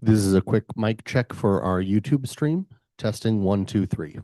This is a quick mic check for our YouTube stream. Testing 1, 2, 3.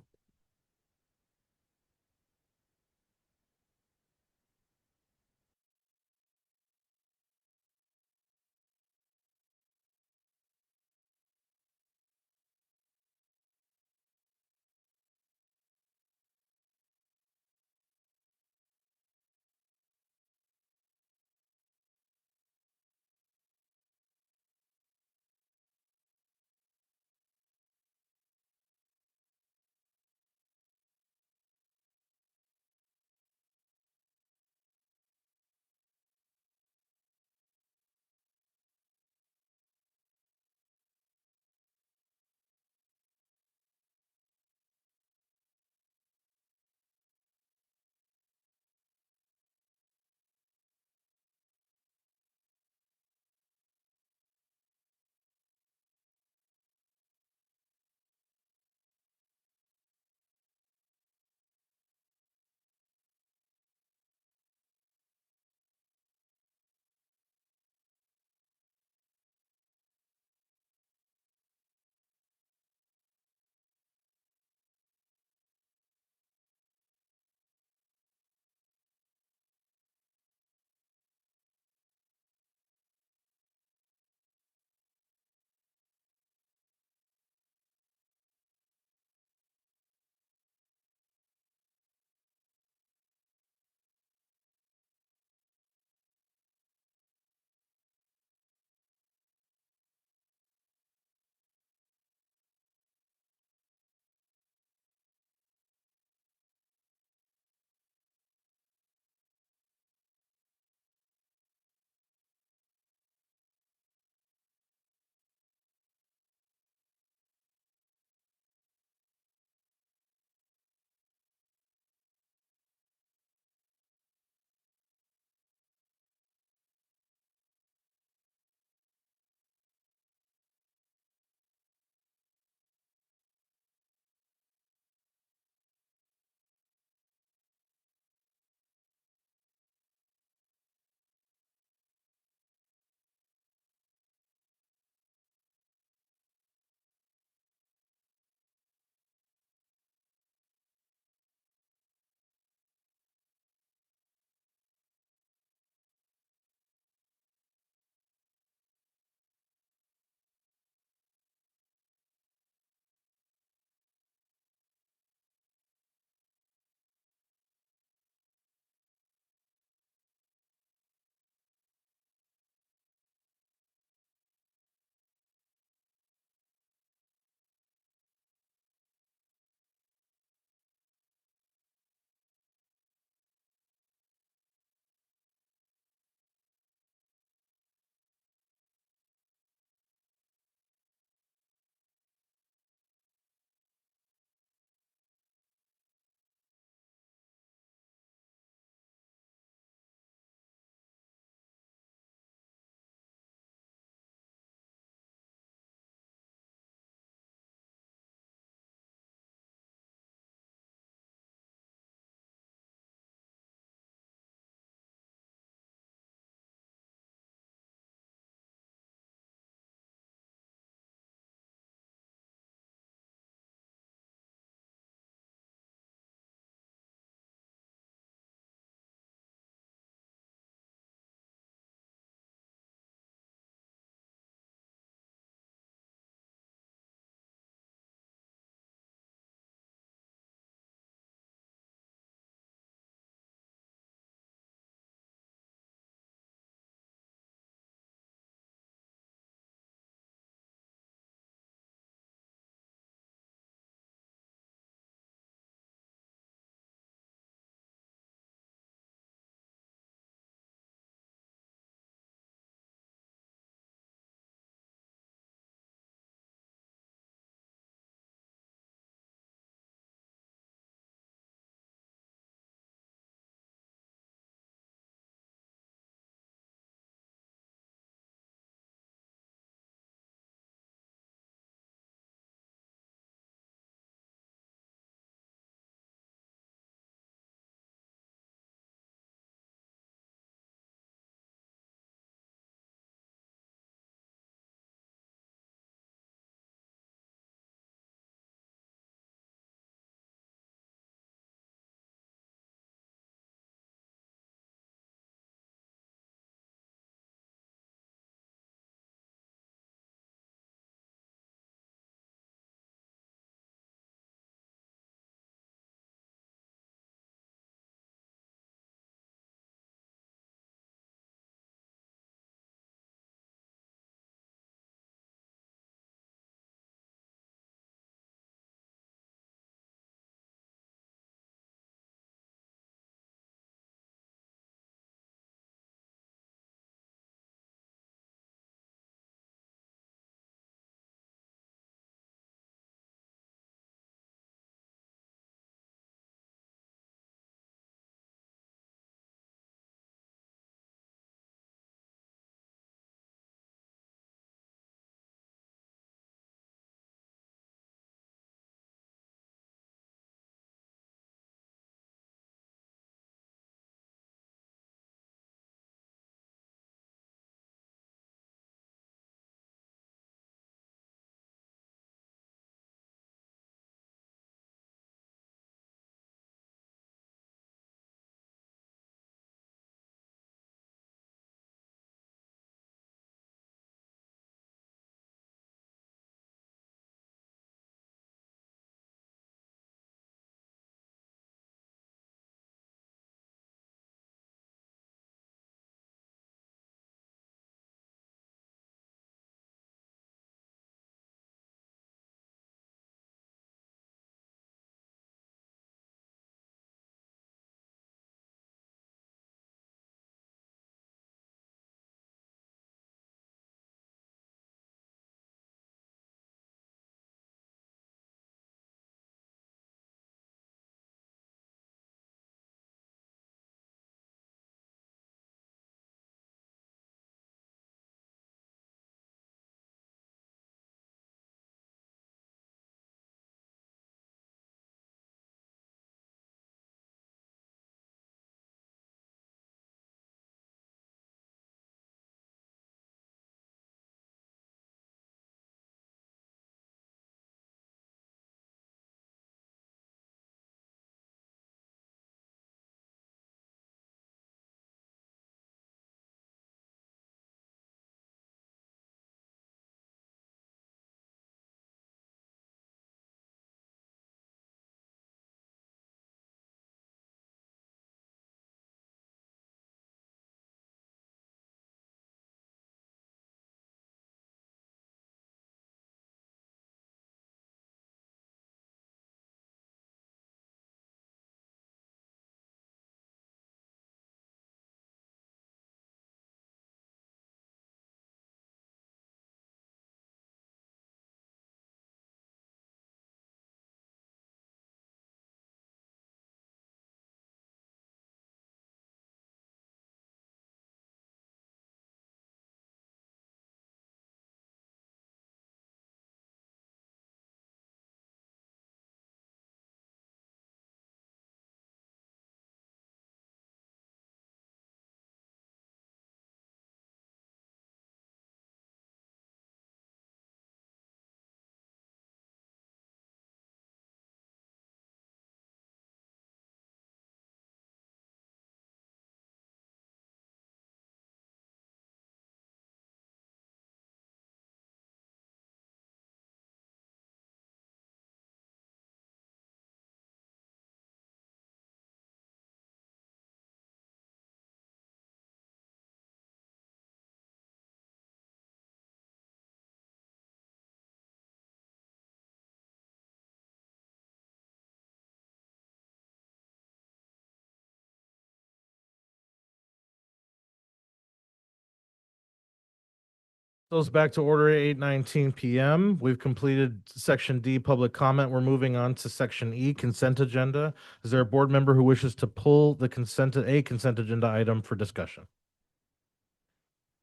Goes back to order at 8:19 p.m. We've completed section D, public comment. We're moving on to section E, consent agenda. Is there a board member who wishes to pull the consent agenda item for discussion?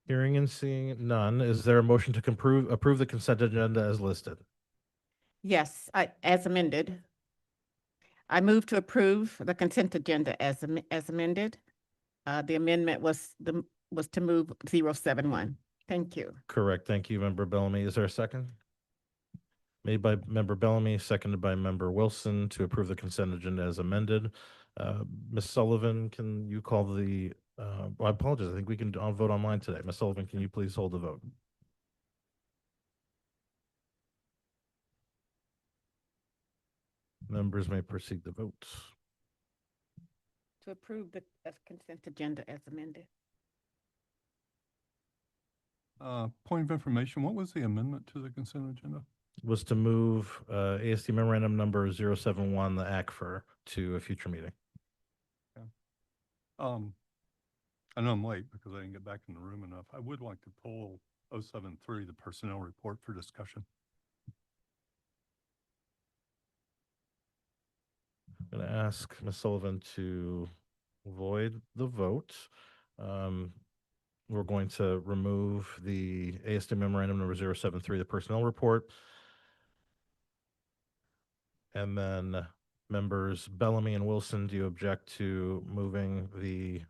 Hearing and seeing none, is there a motion to approve the consent agenda as listed? Yes, as amended. I move to approve the consent agenda as amended. The amendment was to move 071. Thank you. Correct. Thank you, Member Bellamy. Is there a second? Made by Member Bellamy, seconded by Member Wilson to approve the consent agenda as amended. Ms. Sullivan, can you call the, I apologize, I think we can vote online today. Ms. Sullivan, can you please hold the vote? Members may proceed to vote. To approve the consent agenda as amended. Point of information, what was the amendment to the consent agenda? Was to move ASD memorandum number 071, the ACFR, to a future meeting. I know I'm late because I didn't get back in the room enough. I would like to pull 073, the personnel report, for discussion. I'm going to ask Ms. Sullivan to void the vote. We're going to remove the ASD memorandum number 073, the personnel report. And then members Bellamy and Wilson, do you object to moving the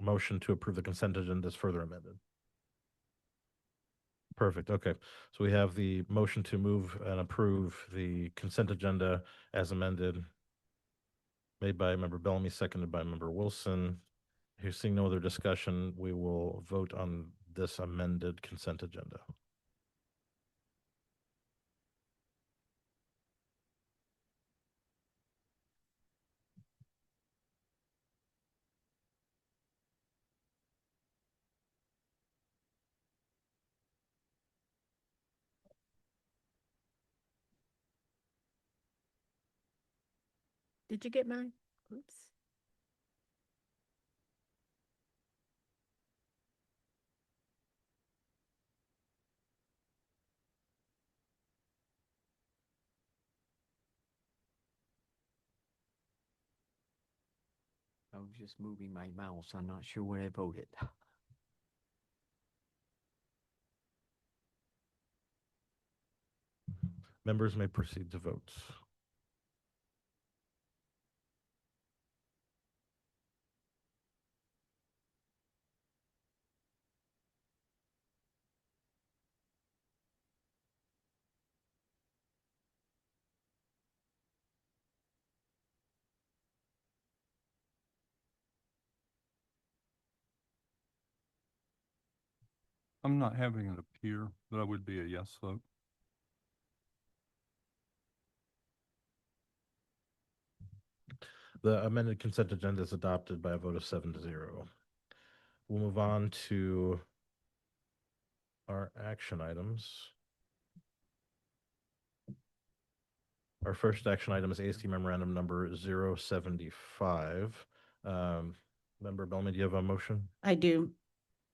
motion to approve the consent agenda as further amended? Perfect. Okay. So we have the motion to move and approve the consent agenda as amended, made by Member Bellamy, seconded by Member Wilson. Here, seeing no other discussion, we will vote on this amended consent agenda. Did you get mine? Oops. I was just moving my mouse. I'm not sure where I voted. Members may proceed to vote. I'm not having it appear, but I would be a yes vote. The amended consent agenda is adopted by a vote of 7-0. We'll move on to our action items. Our first action item is AST memorandum number 075. Member Bellamy, do you have a motion? I do,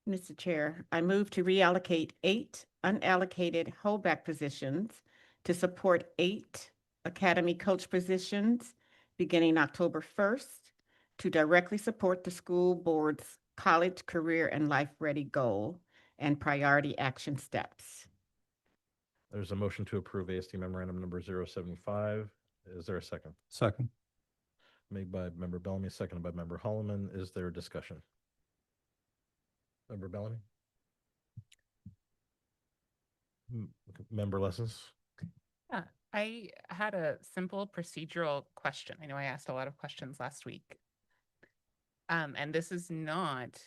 Mr. Chair. I move to reallocate 8 unallocated holdback positions to support 8 academy coach positions beginning October 1st to directly support the school board's college, career, and life ready goal and priority action steps. There's a motion to approve AST memorandum number 075. Is there a second? Second. Made by Member Bellamy, seconded by Member Holloman. Is there a discussion? Member Bellamy? Member Lessons? I had a simple procedural question. I know I asked a lot of questions last week. And this is not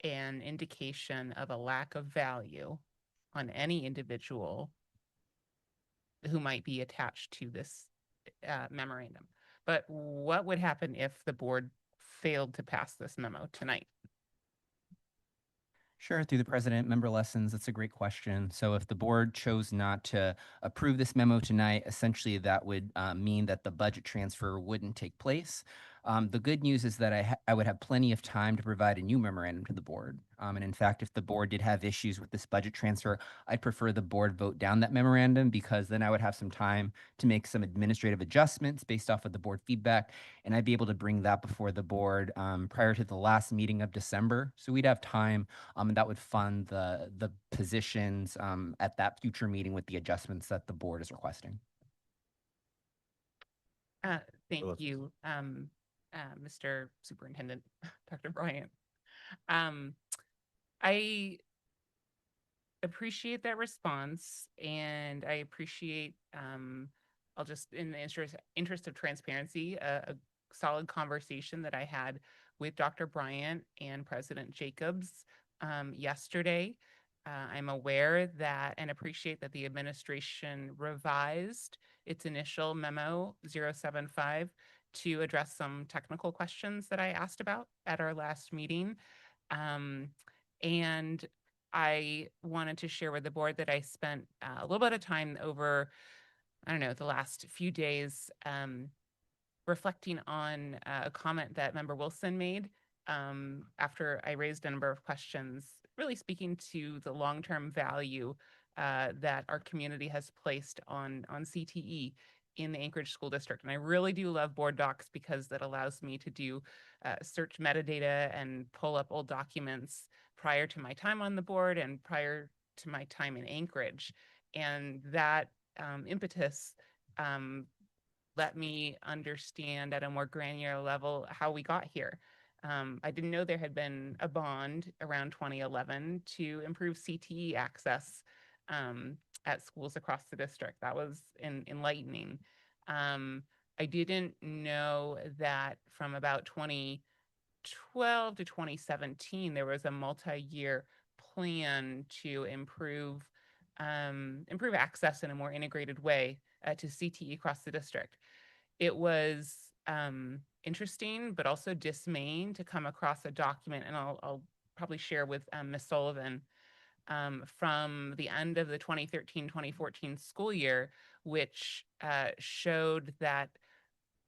an indication of a lack of value on any individual who might be attached to this memorandum. But what would happen if the board failed to pass this memo tonight? Sure, through the president, Member Lessons, that's a great question. So if the board chose not to approve this memo tonight, essentially that would mean that the budget transfer wouldn't take place. The good news is that I would have plenty of time to provide a new memorandum to the board. And in fact, if the board did have issues with this budget transfer, I'd prefer the board vote down that memorandum, because then I would have some time to make some administrative adjustments based off of the board feedback, and I'd be able to bring that before the board prior to the last meeting of December. So we'd have time, and that would fund the positions at that future meeting with the adjustments that the board is requesting. Thank let's- you, Mr. Superintendent, Dr. Bryant. I appreciate that response, and I appreciate, I'll just, in the interest of transparency, a solid conversation that I had with Dr. Bryant and President Jacobs yesterday. I'm aware that and appreciate that the administration revised its initial memo 075 to address some technical questions that I asked about at our last meeting. And I wanted to share with the board that I spent a little bit of time over, I don't know, the last few days reflecting on a comment that Member Wilson made after I raised a number of questions, really speaking to the long-term value that our community has placed on CTE in the Anchorage School District. And I really do love board docs because that allows me to do search metadata and pull up old documents prior to my time on the board and prior to my time in Anchorage. And that impetus let me understand at a more granular level how we got here. I didn't know there had been a bond around 2011 to improve CTE access at schools across the district. That was enlightening. I didn't know that from about 2012 to 2017, there was a multi-year plan to improve access in a more integrated way to CTE across the district. It was interesting, but also dismaying to come across a document, and I'll probably share with Ms. Sullivan from the end of the 2013-2014 school year, which showed that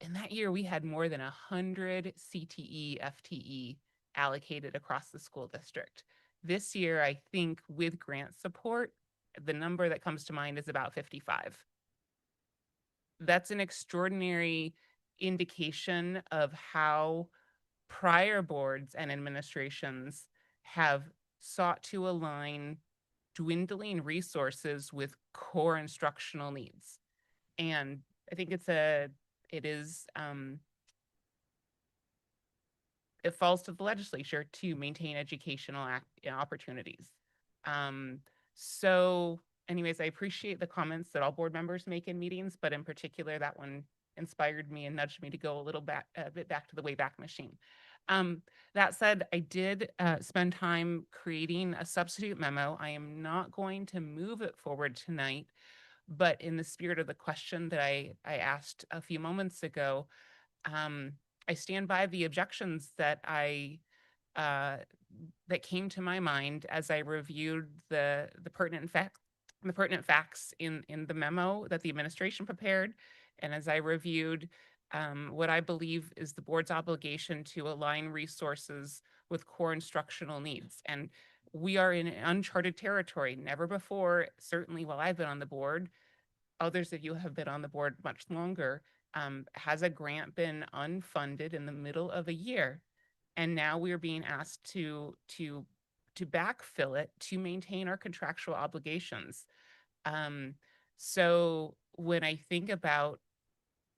in that year we had more than 100 CTE FTE allocated across the school district. This year, I think with grant support, the number that comes to mind is about 55. That's an extraordinary indication of how prior boards and administrations have sought to align dwindling resources with core instructional needs. And I think it falls to the legislature to maintain educational opportunities. So anyways, I appreciate the comments that all board members make in meetings, but in particular, that one inspired me and nudged me to go a bit back to the Wayback Machine. That said, I did spend time creating a substitute memo. I am not going to move it forward tonight, but in the spirit of the question that I asked a few moments ago, I stand by the objections that that came to my mind as I reviewed the pertinent facts in the memo that the administration prepared, and as I reviewed what I believe is the board's obligation to align resources with core instructional needs. And we are in uncharted territory. Never before, certainly while I've been on the board, others of you have been on the board much longer, has a grant been unfunded in the middle of a year. And now we're being asked to backfill it to maintain our contractual obligations. So when I think about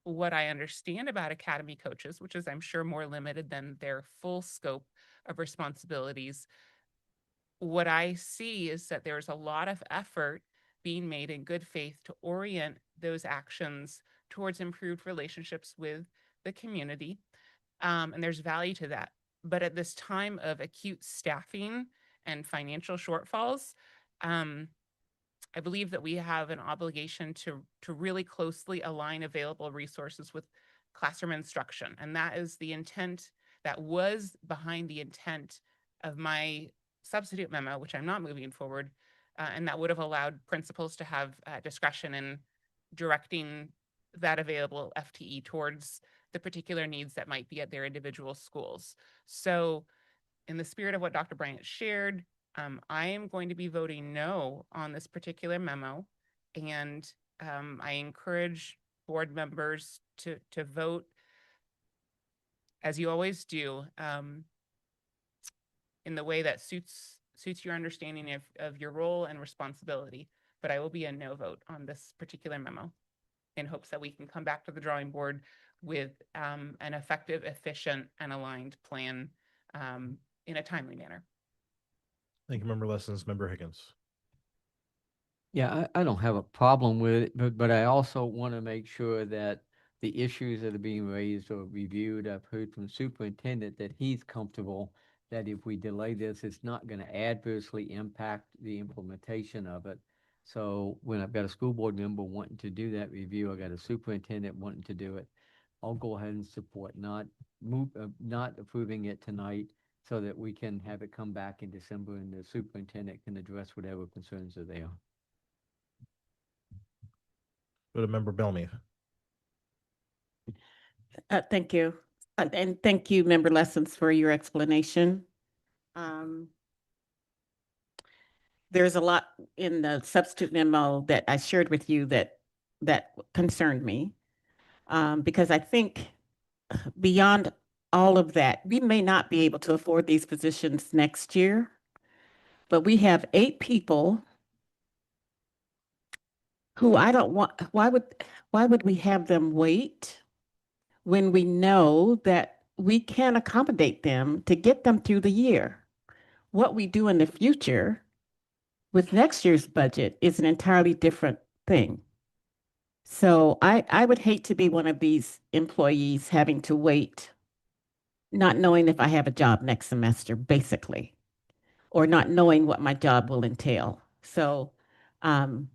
what I understand about academy coaches, which is I'm sure more limited than their full scope of responsibilities, what I see is that there's a lot of effort being made in good faith to orient those actions towards improved relationships with the community. And there's value to that. But at this time of acute staffing and financial shortfalls, I believe that we have an obligation to really closely align available resources with classroom instruction. And that is the intent, that was behind the intent of my substitute memo, which I'm not moving forward, and that would have allowed principals to have discretion in directing that available FTE towards the particular needs that might be at their individual schools. So in the spirit of what Dr. Bryant shared, I am going to be voting no on this particular memo. And I encourage board members to vote, as you always do, in the way that suits your understanding of your role and responsibility. But I will be a no vote on this particular memo in hopes that we can come back to the drawing board with an effective, efficient, and aligned plan in a timely manner. Thank you, Member Lessons. Member Higgins. Yeah, I don't have a problem with it, but I also want to make sure that the issues that are being raised or reviewed, I've heard from the superintendent that he's comfortable that if we delay this, it's not going to adversely impact the implementation of it. So when I've got a school board member wanting to do that review, I got a superintendent wanting to do it, I'll go ahead and support not approving it tonight so that we can have it come back in December and the superintendent can address whatever concerns are there. Go to Member Bellamy. Thank you. And thank you, Member Lessons, for your explanation. There's a lot in the substitute memo that I shared with you that concerned me. Because I think beyond all of that, we may not be able to afford these positions next year, but we have 8 people who I don't want, why would we have them wait when we know that we can accommodate them to get them through the year? What we do in the future with next year's budget is an entirely different thing. So I would hate to be one of these employees having to wait, not knowing if I have a job next semester, basically, or not knowing what my job will entail. So I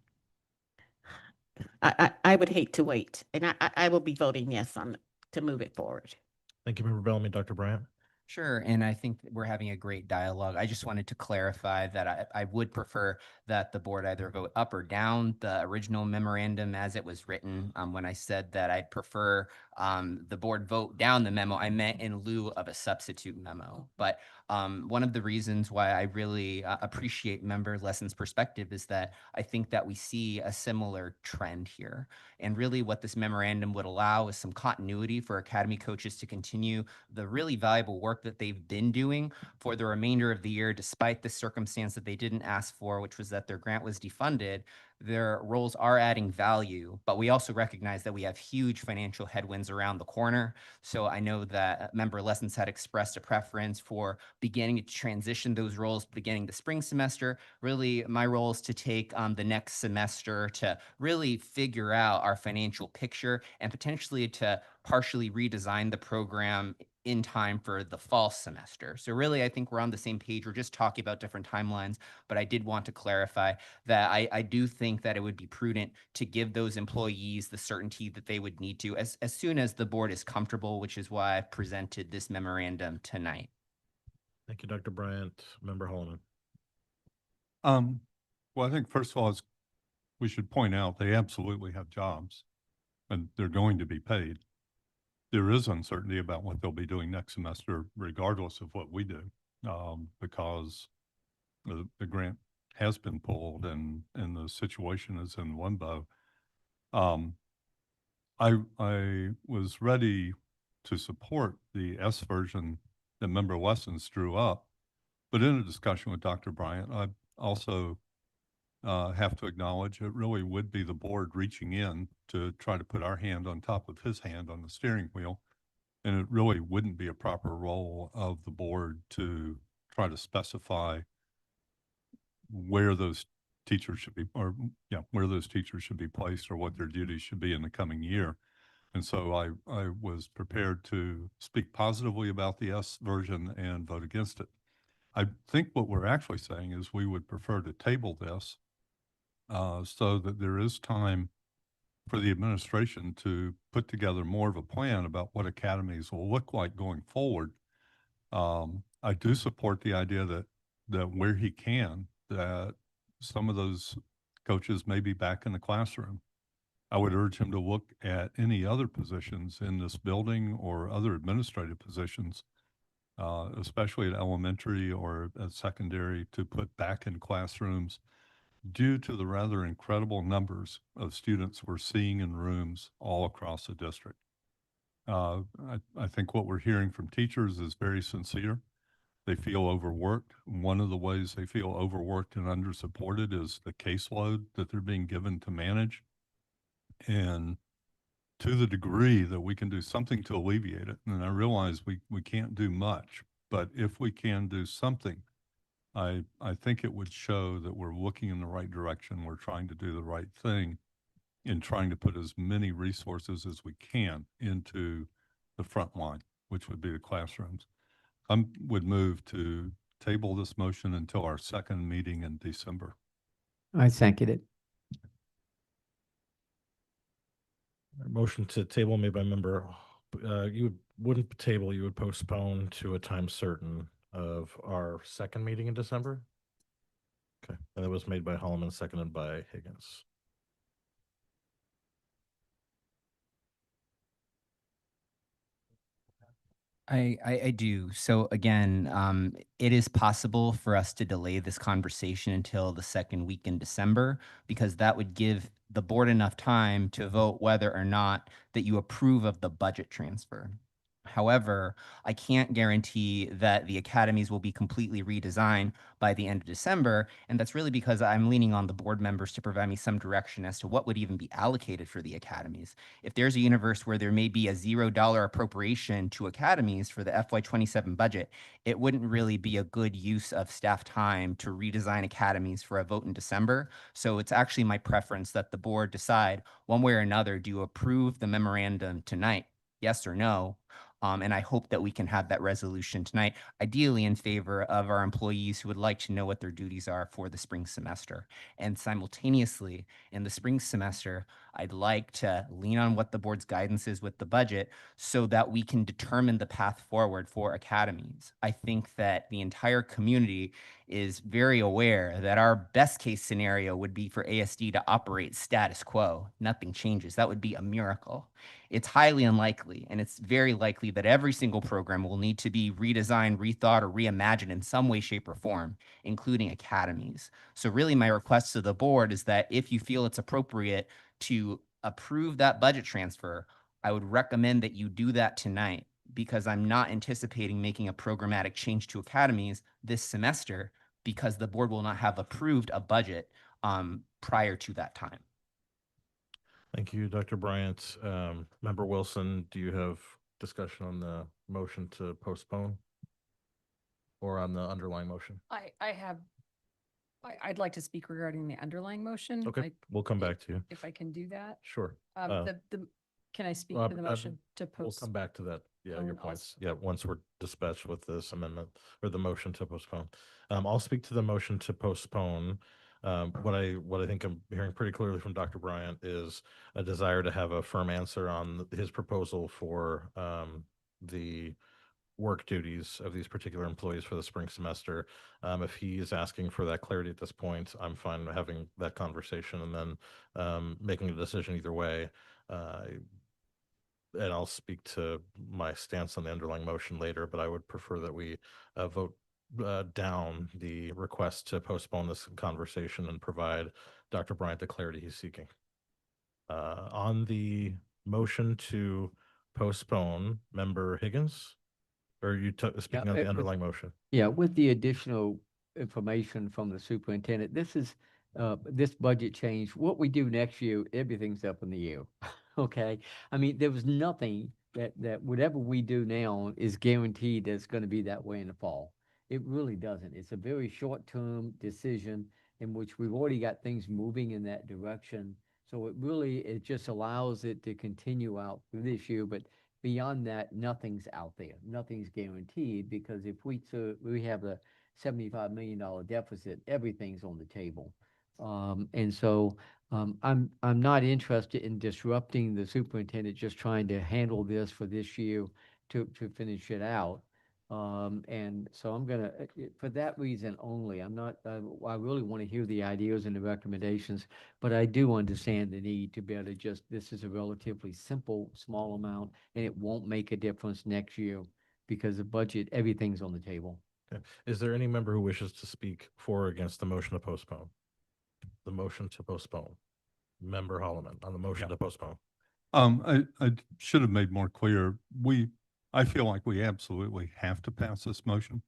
would hate to wait, and I will be voting yes on to move it forward. Thank you, Member Bellamy. Dr. Bryant. Sure, and I think that we're having a great dialogue. I just wanted to clarify that I would prefer that the board either vote up or down the original memorandum as it was written. When I said that I'd prefer the board vote down the memo, I meant in lieu of a substitute memo. But one of the reasons why I really appreciate Member Lessons' perspective is that I think that we see a similar trend here. And really what this memorandum would allow is some continuity for academy coaches to continue the really valuable work that they've been doing for the remainder of the year, despite the circumstance that they didn't ask for, which was that their grant was defunded. Their roles are adding value, but we also recognize that we have huge financial headwinds around the corner. So I know that Member Lessons had expressed a preference for beginning to transition those roles beginning the spring semester. Really, my role is to take the next semester to really figure out our financial picture and potentially to partially redesign the program in time for the fall semester. So really, I think we're on the same page. We're just talking about different timelines, but I did want to clarify that I do think that it would be prudent to give those employees the certainty that they would need to as soon as the board is comfortable, which is why I presented this memorandum tonight. Thank you, Dr. Bryant. Member Holloman. Well, I think first of all, we should point out they absolutely have jobs and they're going to be paid. There is uncertainty about what they'll be doing next semester, regardless of what we do, because the grant has been pulled and the situation is in limbo. I was ready to support the S version that Member Lessons drew up, but in a discussion with Dr. Bryant, I also have to acknowledge it really would be the board reaching in to try to put our hand on top of his hand on the steering wheel. And it really wouldn't be a proper role of the board to try to specify where those teachers should be, or where those teachers should be placed or what their duties should be in the coming year. And so I was prepared to speak positively about the S version and vote against it. I think what we're actually saying is we would prefer to table this so that there is time for the administration to put together more of a plan about what academies will look like going forward. I do support the idea that where he can, that some of those coaches may be back in the classroom. I would urge him to look at any other positions in this building or other administrative positions, especially at elementary or at secondary, to put back in classrooms due to the rather incredible numbers of students we're seeing in rooms all across the district. I think what we're hearing from teachers is very sincere. They feel overworked. One of the ways they feel overworked and undersupported is the caseload that they're being given to manage. And to the degree that we can do something to alleviate it, and I realize we can't do much, but if we can do something, I think it would show that we're looking in the right direction. We're trying to do the right thing in trying to put as many resources as we can into the front line, which would be the classrooms. I would move to table this motion until our second meeting in December. I second it. Motion to table made by member, wouldn't table, you would postpone to a time certain of our second meeting in December? Okay, and it was made by Holloman, seconded by Higgins. I do. So again, it is possible for us to delay this conversation until the second week in December, because that would give the board enough time to vote whether or not that you approve of the budget transfer. However, I can't guarantee that the academies will be completely redesigned by the end of December. And that's really because I'm leaning on the board members to provide me some direction as to what would even be allocated for the academies. If there's a universe where there may be a $0 appropriation to academies for the FY27 budget, it wouldn't really be a good use of staff time to redesign academies for a vote in December. So it's actually my preference that the board decide one way or another, do you approve the memorandum tonight? Yes or no? And I hope that we can have that resolution tonight, ideally in favor of our employees who would like to know what their duties are for the spring semester. And simultaneously, in the spring semester, I'd like to lean on what the board's guidance is with the budget so that we can determine the path forward for academies. I think that the entire community is very aware that our best case scenario would be for ASD to operate status quo. Nothing changes. That would be a miracle. It's highly unlikely, and it's very likely that every single program will need to be redesigned, rethought, or reimagined in some way, shape, or form, including academies. So really my request to the board is that if you feel it's appropriate to approve that budget transfer, I would recommend that you do that tonight, because I'm not anticipating making a programmatic change to academies this semester, because the board will not have approved a budget prior to that time. Thank you, Dr. Bryant. Member Wilson, do you have discussion on the motion to postpone? Or on the underlying motion? I'd like to speak regarding the underlying motion. Okay, we'll come back to you. If I can do that. Sure. Can I speak uh, to the uh, motion to We'll post? come back to that. Yeah, your I'll- points. Yeah, once we're dispatched with this amendment or the motion to postpone. I'll speak to the motion to postpone. What I think I'm hearing pretty clearly from Dr. Bryant is a desire to have a firm answer on his proposal for the work duties of these particular employees for the spring semester. If he is asking for that clarity at this point, I'm fine having that conversation and then making a decision either way. And I'll speak to my stance on the underlying motion later, but I would prefer that we vote down the request to postpone this conversation and provide Dr. Bryant the clarity he's seeking. On the motion to postpone, Member Higgins? Or are you speaking on the underlying motion? Yeah, with the additional information from the superintendent, this is, this budget change, what we do next year, everything's up in the air. Okay? I mean, there was nothing that whatever we do now is guaranteed that it's going to be that way in the fall. It really doesn't. It's a very short-term decision in which we've already got things moving in that direction. So it just allows it to continue out through this year, but beyond that, nothing's out there. Nothing's guaranteed, because if we have a $75 million deficit, everything's on the table. And so I'm not interested in disrupting the superintendent just trying to handle this for this year to finish it out. And so I'm gonna, for that reason only, I'm not, I really want to hear the ideas and the recommendations, but I do understand the need to be able to just, this is a relatively simple, small amount, and it won't make a difference next year because the budget, everything's on the table. Okay. Is there any member who wishes to speak for or against the motion to postpone? The motion to postpone. Member Holloman on the motion Yeah. to postpone. I should have made more clear. I feel like we absolutely have to pass this motion.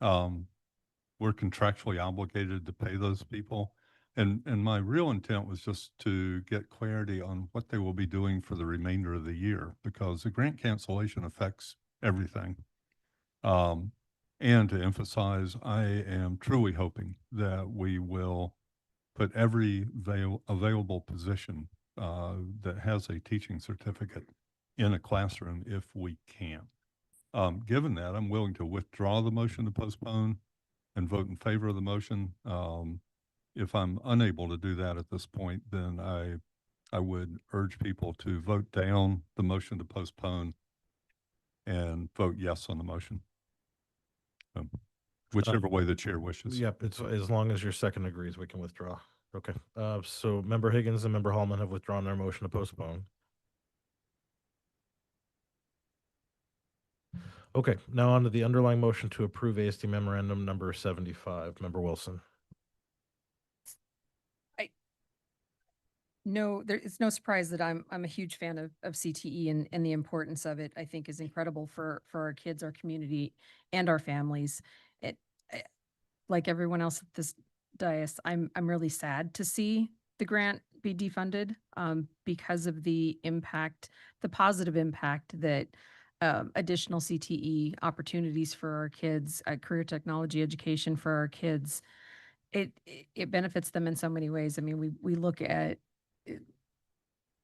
We're contractually obligated to pay those people. And my real intent was just to get clarity on what they will be doing for the remainder of the year, because the grant cancellation affects everything. And to emphasize, I am truly hoping that we will put every available position that has a teaching certificate in a classroom if we can. Given that, I'm willing to withdraw the motion to postpone and vote in favor of the motion. If I'm unable to do that at this point, then I would urge people to vote down the motion to postpone and vote yes on the motion. Whichever way the chair wishes. Yep, it's as long as your second agrees, we can withdraw. Okay, so Member Higgins and Member Hallman have withdrawn their motion to postpone. Okay, now on to the underlying motion to approve ASD memorandum number 75. Member Wilson. No, it's no surprise that I'm a huge fan of CTE and the importance of it, I think, is incredible for our kids, our community, and our families. Like everyone else at this dais, I'm really sad to see the grant be defunded because of the impact, the positive impact that additional CTE opportunities for our kids, career technology education for our kids, it benefits them in so many ways. I mean, we look at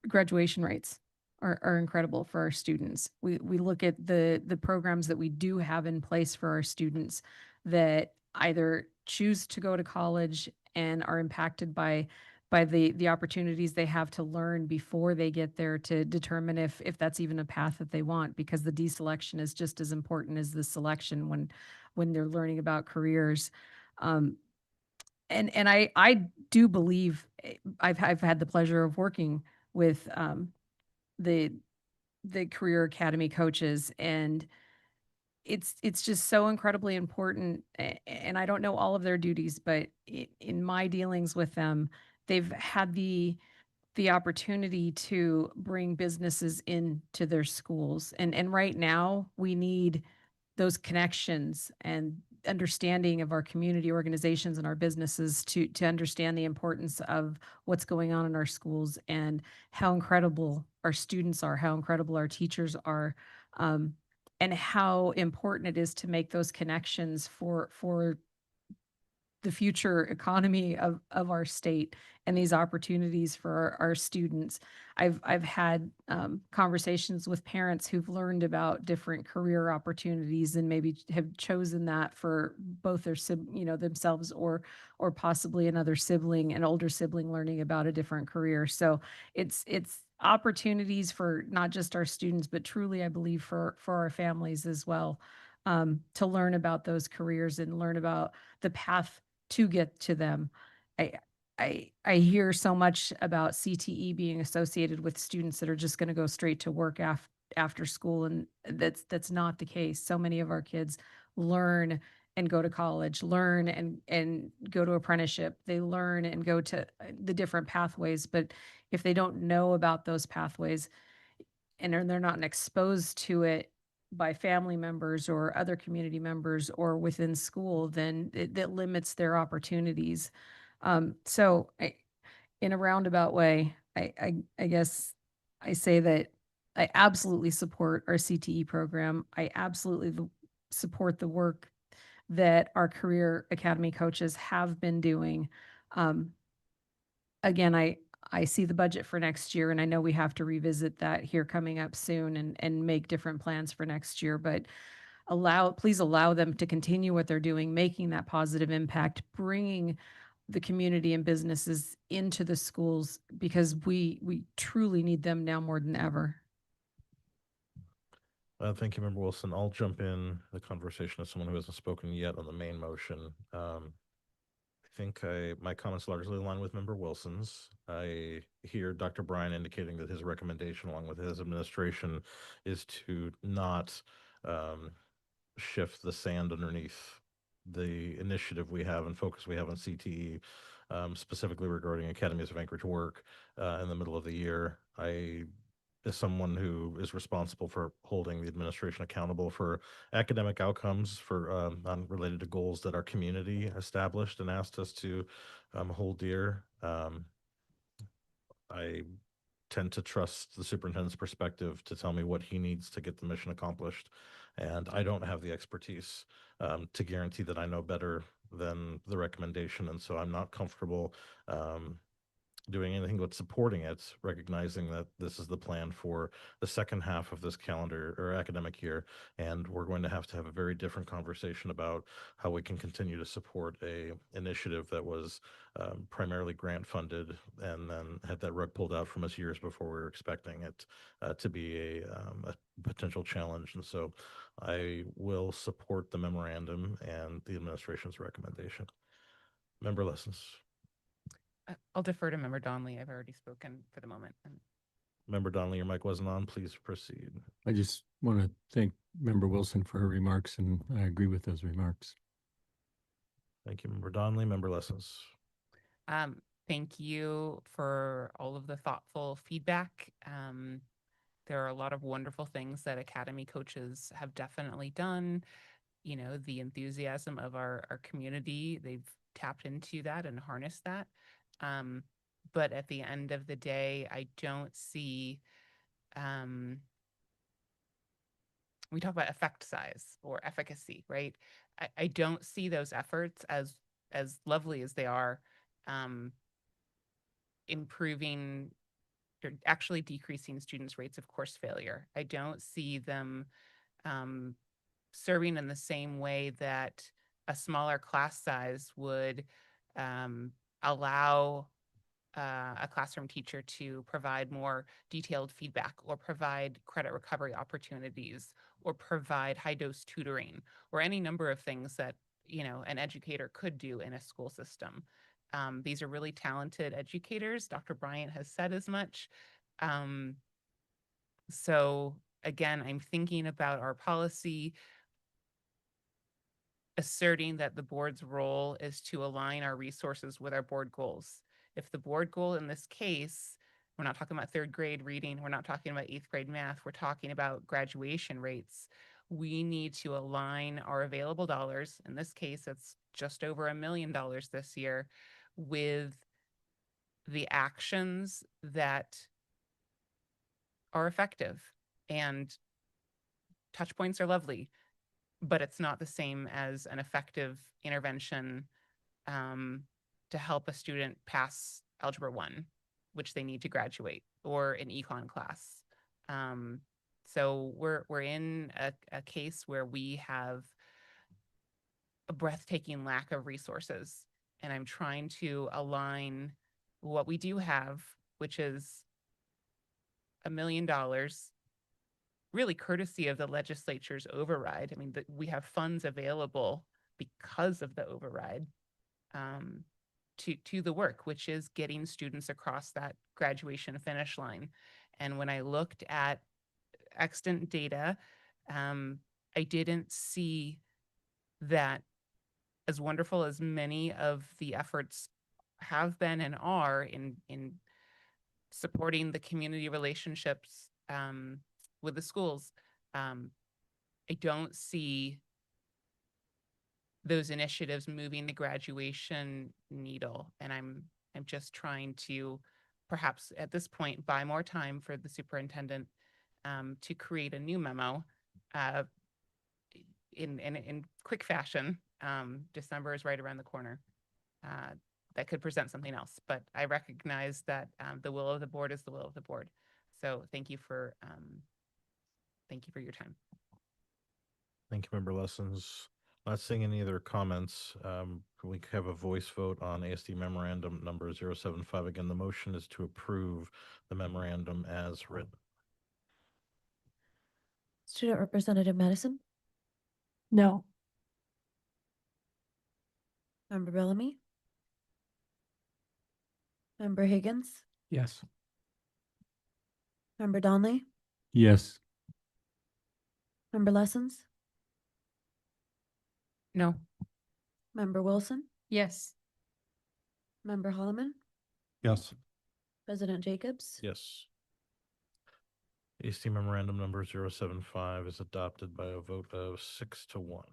graduation rates are incredible for our students. We look at the programs that we do have in place for our students that either choose to go to college and are impacted by the opportunities they have to learn before they get there to determine if that's even a path that they want, because the deselection is just as important as the selection when they're learning about careers. And I do believe I've had the pleasure of working with the career academy coaches, and it's just so incredibly important. And I don't know all of their duties, but in my dealings with them, they've had the opportunity to bring businesses into their schools, and right now we need those connections and understanding of our community organizations and our businesses to understand the importance of what's going on in our schools and how incredible our students are, how incredible our teachers are, and how important it is to make those connections for the future economy of our state and these opportunities for our students. I've had conversations with parents who've learned about different career opportunities and maybe have chosen that for both their themselves or possibly another sibling, an older sibling, learning about a different career. So it's opportunities for not just our students, but truly, I believe, for our families as well, to learn about those careers and learn about the path to get to them. I hear so much about CTE being associated with students that are just going to go straight to work after school, and that's not the case. So many of our kids learn and go to college, learn and go to apprenticeship. They learn and go to the different pathways, but if they don't know about those pathways and they're not exposed to it by family members or other community members or within school, then that limits their opportunities. So in a roundabout way, I guess I say that I absolutely support our CTE program. I absolutely support the work that our career academy coaches have been doing. Again, I see the budget for next year, and I know we have to revisit that here coming up soon and make different plans for next year, but please allow them to continue what they're doing, making that positive impact, bringing the community and businesses into the schools, because we truly need them now more than ever. Thank you, Member Wilson. I'll jump in the conversation as someone who hasn't spoken yet on the main motion. I think my comments largely align with Member Wilson's. I hear Dr. Bryan indicating that his recommendation, along with his administration, is to not shift the sand underneath the initiative we have and focus we have on CTE, specifically regarding Academies of Anchorage work in the middle of the year. As someone who is responsible for holding the administration accountable for academic outcomes for related to goals that our community established and asked us to hold dear. I tend to trust the superintendent's perspective to tell me what he needs to get the mission accomplished. And I don't have the expertise to guarantee that I know better than the recommendation. And so I'm not comfortable doing anything but supporting it, recognizing that this is the plan for the second half of this calendar or academic year. And we're going to have a very different conversation about how we can continue to support a initiative that was primarily grant funded and then had that rug pulled out from us years before we were expecting it to be a potential challenge. And so I will support the memorandum and the administration's recommendation. Member Lessons. I'll defer to Member Donnelly. I've already spoken for the moment. Member Donnelly, your mic wasn't on. Please proceed. I just want to thank Member Wilson for her remarks, and I agree with those remarks. Thank you, Member Donnelly. Member Lessons. Thank you for all of the thoughtful feedback. There are a lot of wonderful things that Academy coaches have definitely done. You know, the enthusiasm of our community, they've tapped into that and harnessed that. But at the end of the day, I don't see, we talk about effect size or efficacy, right? I don't see those efforts as lovely as they are, improving or actually decreasing students' rates of course failure. I don't see them serving in the same way that a smaller class size would allow a classroom teacher to provide more detailed feedback or provide credit recovery opportunities or provide high dose tutoring or any number of things that, you know, an educator could do in a school system. These are really talented educators. Dr. Bryant has said as much. So again, I'm thinking about our policy asserting that the board's role is to align our resources with our board goals. If the board goal in this case, we're not talking about third grade reading, we're not talking about eighth grade math, we're talking about graduation rates. We need to align our available dollars, in this case, it's just over $1 million this year, with the actions that are effective. And touch points are lovely, but it's not the same as an effective intervention to help a student pass Algebra 1, which they need to graduate, or an econ class. So we're in a case where we have a breathtaking lack of resources, and I'm trying to align what we do have, which is $1 million, really courtesy of the legislature's override. I mean, we have funds available because of the override to the work, which is getting students across that graduation finish line. And when I looked at extant data, I didn't see that, as wonderful as many of the efforts have been and are in supporting the community relationships with the schools, I don't see those initiatives moving the graduation needle. And I'm just trying to perhaps at this point buy more time for the superintendent to create a new memo in quick fashion. December is right around the corner. That could present something else, but I recognize that the will of the board is the will of the board. So thank you for your time. Thank you, Member Lessons. Not seeing any other comments. We have a voice vote on ASD memorandum number 075. Again, the motion is to approve the memorandum as written. Student Representative Madison, No. Member Bellamy, Member Higgins, Yes. Member Donley, Yes. Member Lessons, No. Member Wilson, Yes. Member Holloman, Yes. President Jacobs. Yes. AST memorandum number 075 is adopted by a vote of 6-1.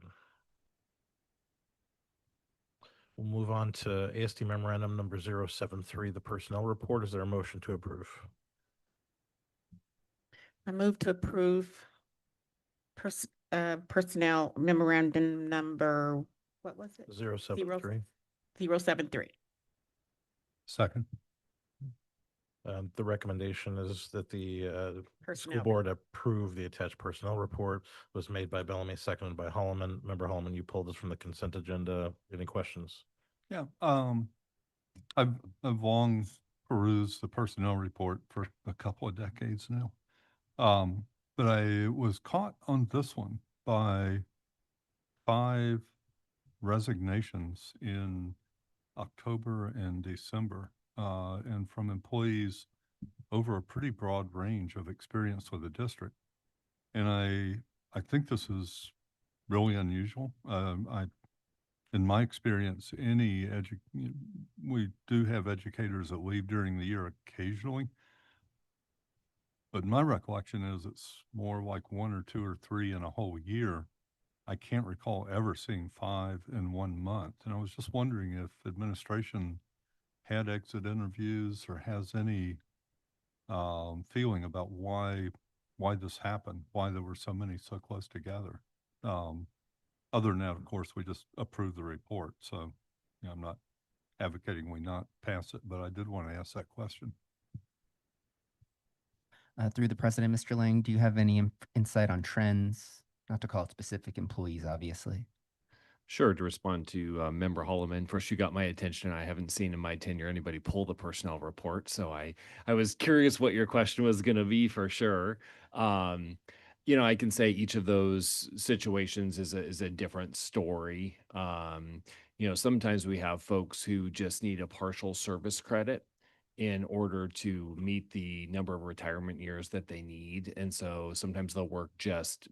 We'll move on to AST memorandum number 073, the personnel report. Is there a motion to approve? I move to approve personnel memorandum number, what was it? 073. 073. Second. The recommendation is that the school Personnel. board approve the attached personnel report. Was made by Bellamy, seconded by Holloman. Member Holloman, you pulled this from the consent agenda. Any questions? Yeah, I've long perused the personnel report for a couple of decades now. But I was caught on this one by 5 resignations in October and December, and from employees over a pretty broad range of experience with the district. And I think this is really unusual. In my experience, we do have educators that leave during the year occasionally. But my recollection is it's more like 1 or 2 or 3 in a whole year. I can't recall ever seeing 5 in 1 month. And I was just wondering if administration had exit interviews or has any feeling about why this happened, why there were so many so close together. Other than that, of course, we just approved the report. So I'm not advocating we not pass it, but I did want to ask that question. Through the president, Mr. Lang, do you have any insight on trends? Not to call it specific employees, obviously. Sure, to respond to Member Holloman. First, you got my attention. I haven't seen in my tenure anybody pull the personnel report, so I was curious what your question was going to be for sure. I can say each of those situations is a different story. Sometimes we have folks who just need a partial service credit in order to meet the number of retirement years that they need, and so sometimes they'll work just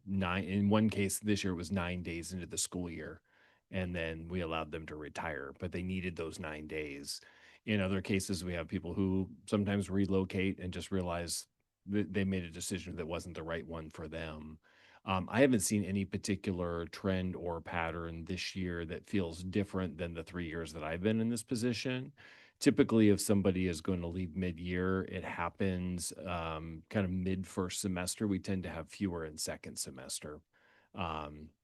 in one case this year it was 9 days into the school year, and then we allowed them to retire, but they needed those 9 days. In other cases, we have people who sometimes relocate and just realize that they made a decision that wasn't the right one for them. I haven't seen any particular trend or pattern this year that feels different than the 3 years that I've been in this position. Typically, if somebody is going to leave mid-year, it happens kind of mid-first semester. We tend to have fewer in second semester.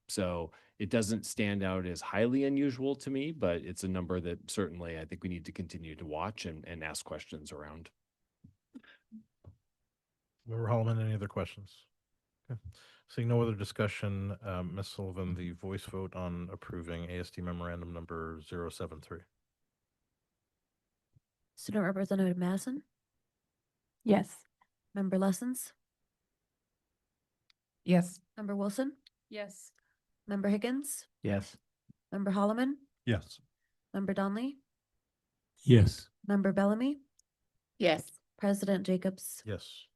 So it doesn't stand out as highly unusual to me, but it's a number that certainly I think we need to continue to watch and ask questions around. Member Holloman, any other questions? Okay. Seeing no other discussion, Ms. Sullivan, the voice vote on approving AST memorandum number 073. Student Representative Madison, Yes. Member Lessons, Yes. Member Wilson, Yes. Member Higgins, Yes. Member Holloman, Yes. Member Donley, Yes. Member Bellamy, Yes. President Jacobs. Yes.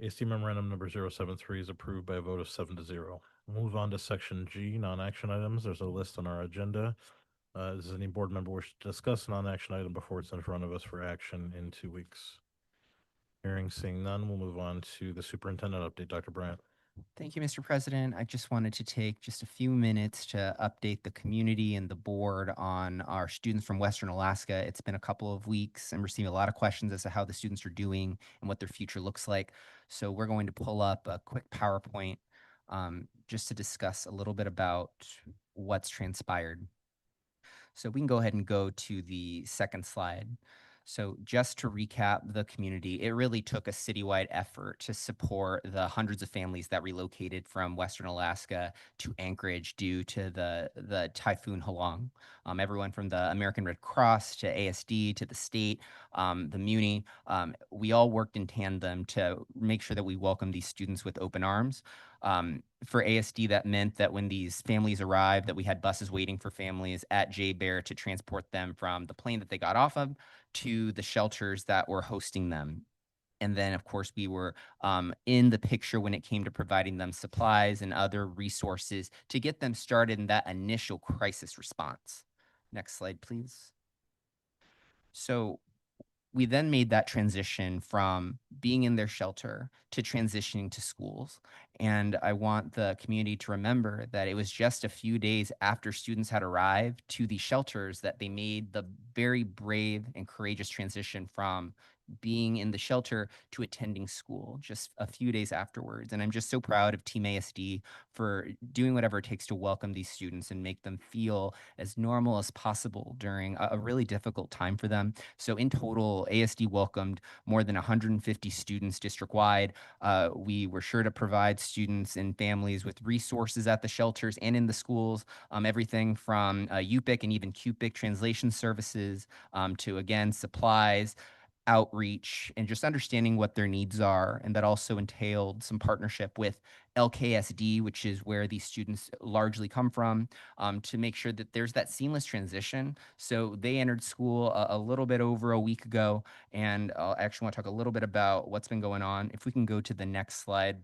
AST memorandum number 073 is approved by a vote of 7-0. Move on to section G, non-action items. There's a list on our agenda. Does any board member wish to discuss a non-action item before it's in front of us for action in 2 weeks? Hearing, seeing none, we'll move on to the superintendent update. Dr. Bryant. Thank you, Mr. President. I just wanted to take just a few minutes to update the community and the board on our students from Western Alaska. It's been a couple of weeks. I'm receiving a lot of questions as to how the students are doing and what their future looks like. So we're going to pull up a quick PowerPoint just to discuss a little bit about what's transpired. So we can go ahead and go to the second slide. So just to recap the community, it really took a citywide effort to support the hundreds of families that relocated from Western Alaska to Anchorage due to the Typhoon Halong. Everyone from the American Red Cross to ASD to the state, the Muni, we all worked in tandem to make sure that we welcome these students with open arms. For ASD, that meant that when these families arrived, that we had buses waiting for families at J Bear to transport them from the plane that they got off of to the shelters that were hosting them. And then, of course, we were in the picture when it came to providing them supplies and other resources to get them started in that initial crisis response. Next slide, please. So we then made that transition from being in their shelter to transitioning to schools. And I want the community to remember that it was just a few days after students had arrived to the shelters that they made the very brave and courageous transition from being in the shelter to attending school just a few days afterwards. And I'm just so proud of Team ASD for doing whatever it takes to welcome these students and make them feel as normal as possible during a really difficult time for them. So in total, ASD welcomed more than 150 students district-wide. We were sure to provide students and families with resources at the shelters and in the schools, everything from UPIC and even CUPIC translation services to, again, supplies, outreach, and just understanding what their needs are. And that also entailed some partnership with LKSD, which is where these students largely come from, to make sure that there's that seamless transition. So they entered school a little bit over a week ago, and I actually want to talk a little bit about what's been going on. If we can go to the next slide.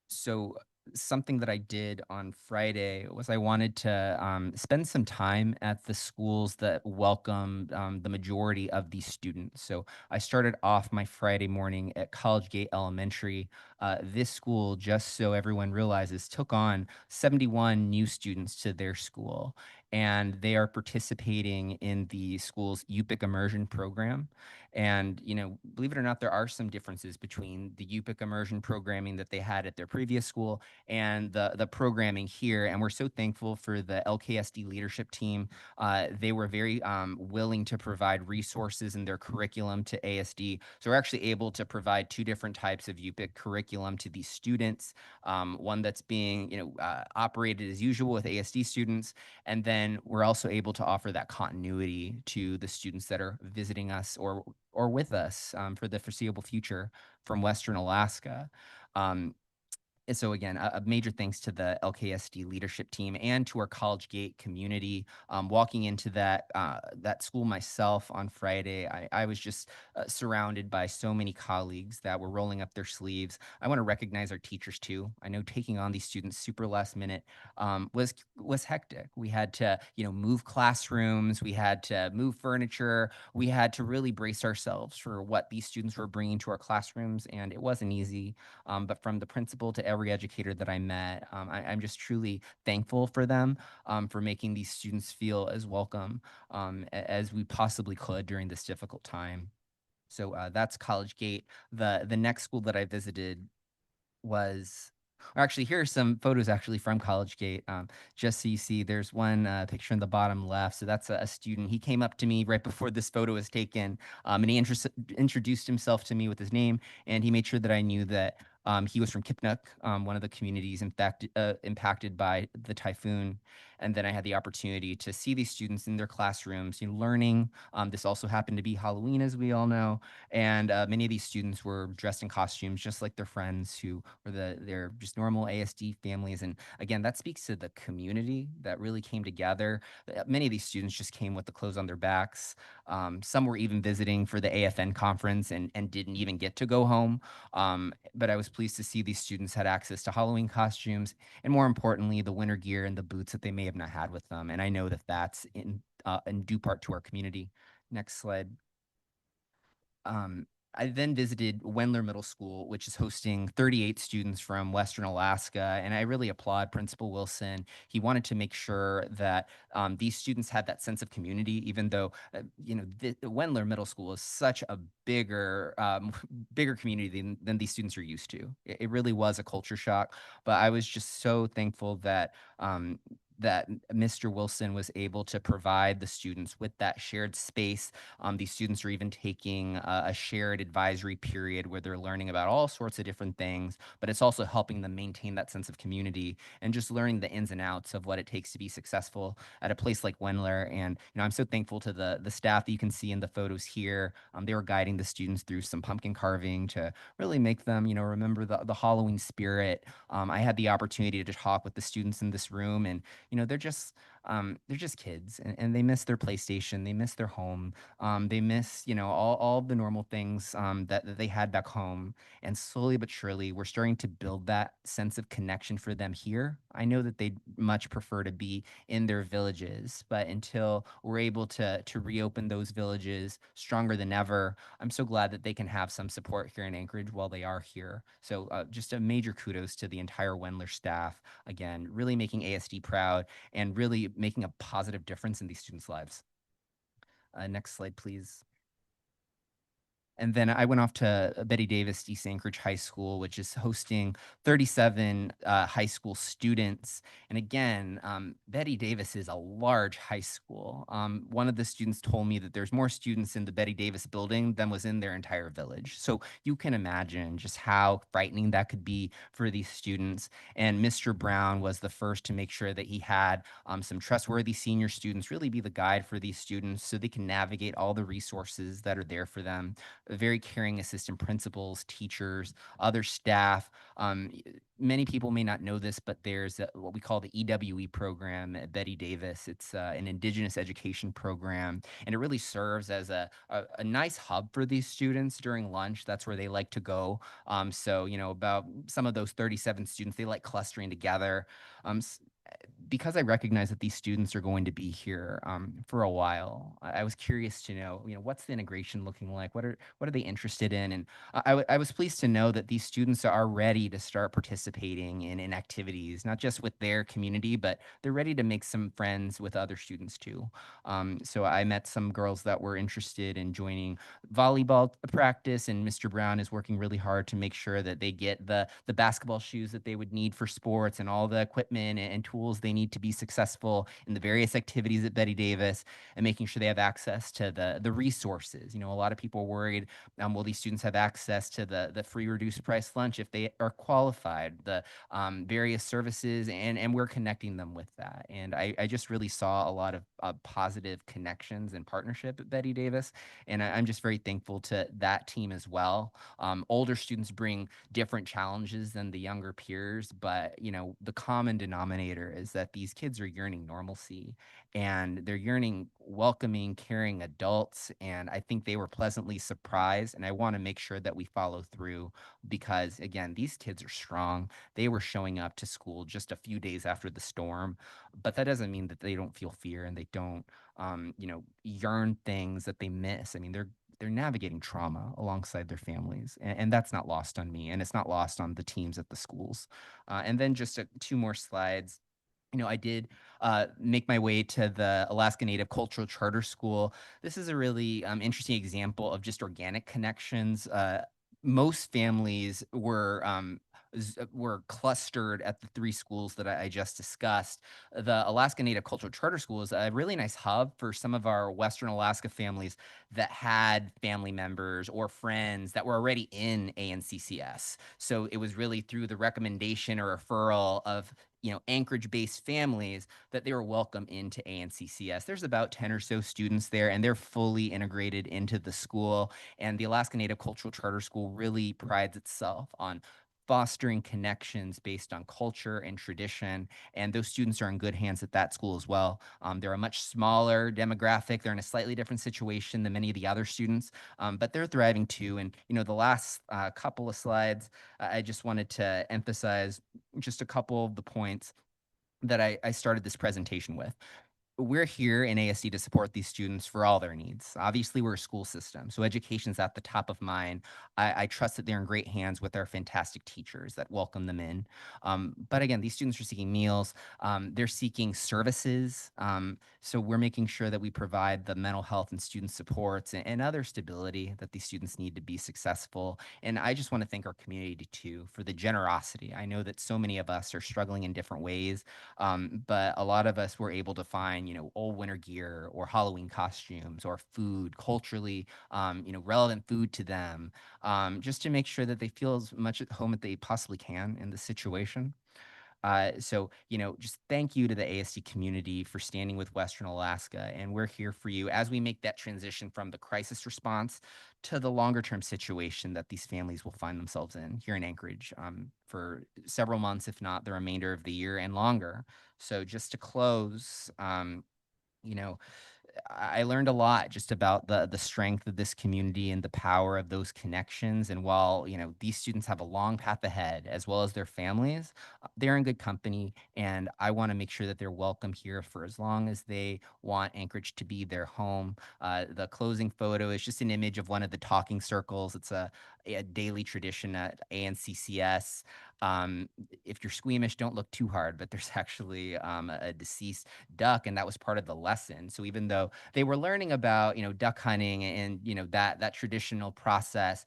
So something that I did on Friday was I wanted to spend some time at the schools that welcome the majority of these students. So I started off my Friday morning at College Gate Elementary. This school, just so everyone realizes, took on 71 new students to their school, and they are participating in the school's UPIC immersion program. And, you know, believe it or not, there are some differences between the UPIC immersion programming that they had at their previous school and the programming here. And we're so thankful for the LKSD leadership team. They were very willing to provide resources in their curriculum to ASD. So we're actually able to provide two different types of UPIC curriculum to these students. One that's being, operated as usual with ASD students. And then we're also able to offer that continuity to the students that are visiting us or with us for the foreseeable future from Western Alaska. And so again, a major thanks to the LKSD leadership team and to our College Gate community. Walking into that school myself on Friday, I was just surrounded by so many colleagues that were rolling up their sleeves. I want to recognize our teachers too. I know taking on these students super last minute was hectic. We had to move classrooms, we had to move furniture, we had to really brace ourselves for what these students were bringing to our classrooms, and it wasn't easy. But from the principal to every educator that I met, I'm just truly thankful for them for making these students feel as welcome as we possibly could during this difficult time. So that's College Gate. The next school that I visited was, or actually, here are some photos actually from College Gate. Just so you see, there's one picture in the bottom left. So that's a student. He came up to me right before this photo was taken, and he introduced himself to me with his name, and he made sure that I knew that he was from Kipnuk, one of the communities impacted by the typhoon. And then I had the opportunity to see these students in their classrooms, learning. This also happened to be Halloween, as we all know. And many of these students were dressed in costumes, just like their friends who were they're just normal ASD families. And again, that speaks to the community that really came together. Many of these students just came with the clothes on their backs. Some were even visiting for the AFN conference and didn't even get to go home. But I was pleased to see these students had access to Halloween costumes, and more importantly, the winter gear and the boots that they may have not had with them. And I know that that's in due part to our community. Next slide. I then visited Wendler Middle School, which is hosting 38 students from Western Alaska. And I really applaud Principal Wilson. He wanted to make sure that these students had that sense of community, even though, the Wendler Middle School is such a bigger community than these students are used to. It really was a culture shock. But I was just so thankful that that Mr. Wilson was able to provide the students with that shared space. These students are even taking a shared advisory period where they're learning about all sorts of different things, but it's also helping them maintain that sense of community and just learning the ins and outs of what it takes to be successful at a place like Wendler. And, I'm so thankful to the staff that you can see in the photos here. They were guiding the students through some pumpkin carving to really make them, remember the Halloween spirit. I had the opportunity to talk with the students in this room, and they're just kids, and they miss their PlayStation, they miss their home, they miss all the normal things that they had back home. And slowly but surely, we're starting to build that sense of connection for them here. I know that they'd much prefer to be in their villages, but until we're able to reopen those villages stronger than ever, I'm so glad that they can have some support here in Anchorage while they are here. So just a major kudos to the entire Wendler staff. Again, really making ASD proud and really making a positive difference in these students' lives. Next slide, please. And then I went off to Betty Davis East Anchorage High School, which is hosting 37 high school students. And again, Betty Davis is a large high school. One of the students told me that there's more students in the Betty Davis building than was in their entire village. So you can imagine just how frightening that could be for these students. And Mr. Brown was the first to make sure that he had some trustworthy senior students really be the guide for these students so they can navigate all the resources that are there for them. Very caring assistant principals, teachers, other staff. Many people may not know this, but there's what we call the EWE program at Betty Davis. It's an Indigenous education program, and it really serves as a nice hub for these students during lunch. That's where they like to go. So, about some of those 37 students, they like clustering together. Because I recognize that these students are going to be here for a while, I was curious to know, what's the integration looking like? What are they interested in? And I was pleased to know that these students are ready to start participating in activities, not just with their community, but they're ready to make some friends with other students too. So I met some girls that were interested in joining volleyball practice, and Mr. Brown is working really hard to make sure that they get the basketball shoes that they would need for sports and all the equipment and tools they need to be successful in the various activities at Betty Davis, and making sure they have access to the resources. A lot of people are worried, will these students have access to the free reduced price lunch if they are qualified, the various services, and we're connecting them with that. And I just really saw a lot of positive connections and partnership at Betty Davis, and I'm just very thankful to that team as well. Older students bring different challenges than the younger peers, but the common denominator is that these kids are yearning normalcy, and they're yearning welcoming, caring adults. And I think they were pleasantly surprised, and I want to make sure that we follow through, because again, these kids are strong. They were showing up to school just a few days after the storm, but that doesn't mean that they don't feel fear and they don't yearn things that they miss. I mean, they're navigating trauma alongside their families, and that's not lost on me, and it's not lost on the teams at the schools. And then just two more slides. I did make my way to the Alaska Native Cultural Charter School. This is a really interesting example of just organic connections. Most families were clustered at the three schools that I just discussed. The Alaska Native Cultural Charter School is a really nice hub for some of our Western Alaska families that had family members or friends that were already in ANCCS. So it was really through the recommendation or referral of Anchorage-based families that they were welcome into ANCCS. There's about 10 or so students there, and they're fully integrated into the school. And the Alaska Native Cultural Charter School really prides itself on fostering connections based on culture and tradition. And those students are in good hands at that school as well. They're a much smaller demographic. They're in a slightly different situation than many of the other students, but they're thriving too. And, the last couple of slides, I just wanted to emphasize just a couple of the points that I started this presentation with. we're here in ASD to support these students for all their needs. Obviously, we're a school system, so education's at the top of mind. I trust that they're in great hands with our fantastic teachers that welcome them in. But again, these students are seeking meals, they're seeking services. So we're making sure that we provide the mental health and student supports and other stability that these students need to be successful. And I just want to thank our community too for the generosity. I know that so many of us are struggling in different ways, but a lot of us were able to find, old winter gear or Halloween costumes or food, culturally, relevant food to them, just to make sure that they feel as much at home as they possibly can in this situation. Just thank you to the ASD community for standing with Western Alaska. And we're here for you as we make that transition from the crisis response to the longer term situation that these families will find themselves in here in Anchorage for several months, if not the remainder of the year and longer. So just to close, you know, I learned a lot just about the strength of this community and the power of those connections. And while these students have a long path ahead, as well as their families, they're in good company. And I want to make sure that they're welcome here for as long as they want Anchorage to be their home. The closing photo is just an image of one of the talking circles. It's a daily tradition at ANCCS. If you're squeamish, don't look too hard, but there's actually a deceased duck, and that was part of the lesson. So even though they were learning about duck hunting and that traditional process,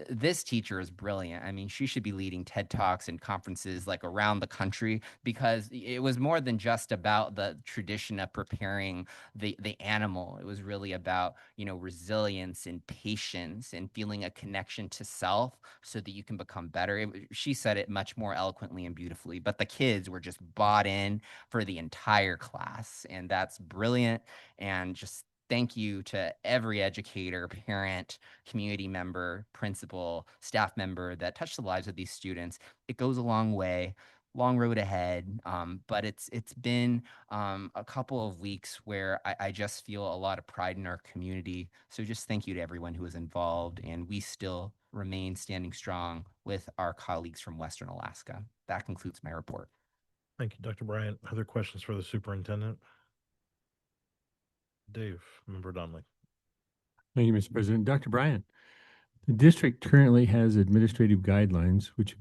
this teacher is brilliant. I mean, she should be leading TED Talks and conferences like around the country, because it was more than just about the tradition of preparing the animal. It was really about resilience and patience and feeling a connection to self so that you can become better. She said it much more eloquently and beautifully, but the kids were just bought in for the entire class, and that's brilliant. And just thank you to every educator, parent, community member, principal, staff member that touched the lives of these students. It goes a long way. Long road ahead, but it's been a couple of weeks where I just feel a lot of pride in our community. So just thank you to everyone who was involved, and we still remain standing strong with our colleagues from Western Alaska. That concludes my report. Thank you, Dr. Bryant. Other questions for the superintendent? Dave, Member Donnelly. Thank you, Mr. President. Dr. Bryant, the district currently has administrative guidelines which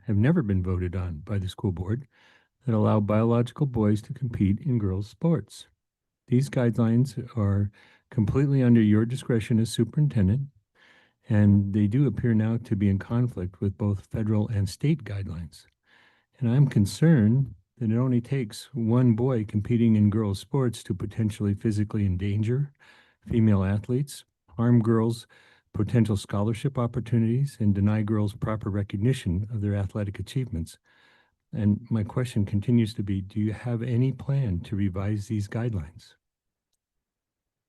have never been voted on by the school board that allow biological boys to compete in girls' sports. These guidelines are completely under your discretion as superintendent, and they do appear now to be in conflict with both federal and state guidelines. And I'm concerned that it only takes one boy competing in girls' sports to potentially physically endanger female athletes, harm girls' potential scholarship opportunities, and deny girls proper recognition of their athletic achievements. And my question continues to be, do you have any plan to revise these guidelines?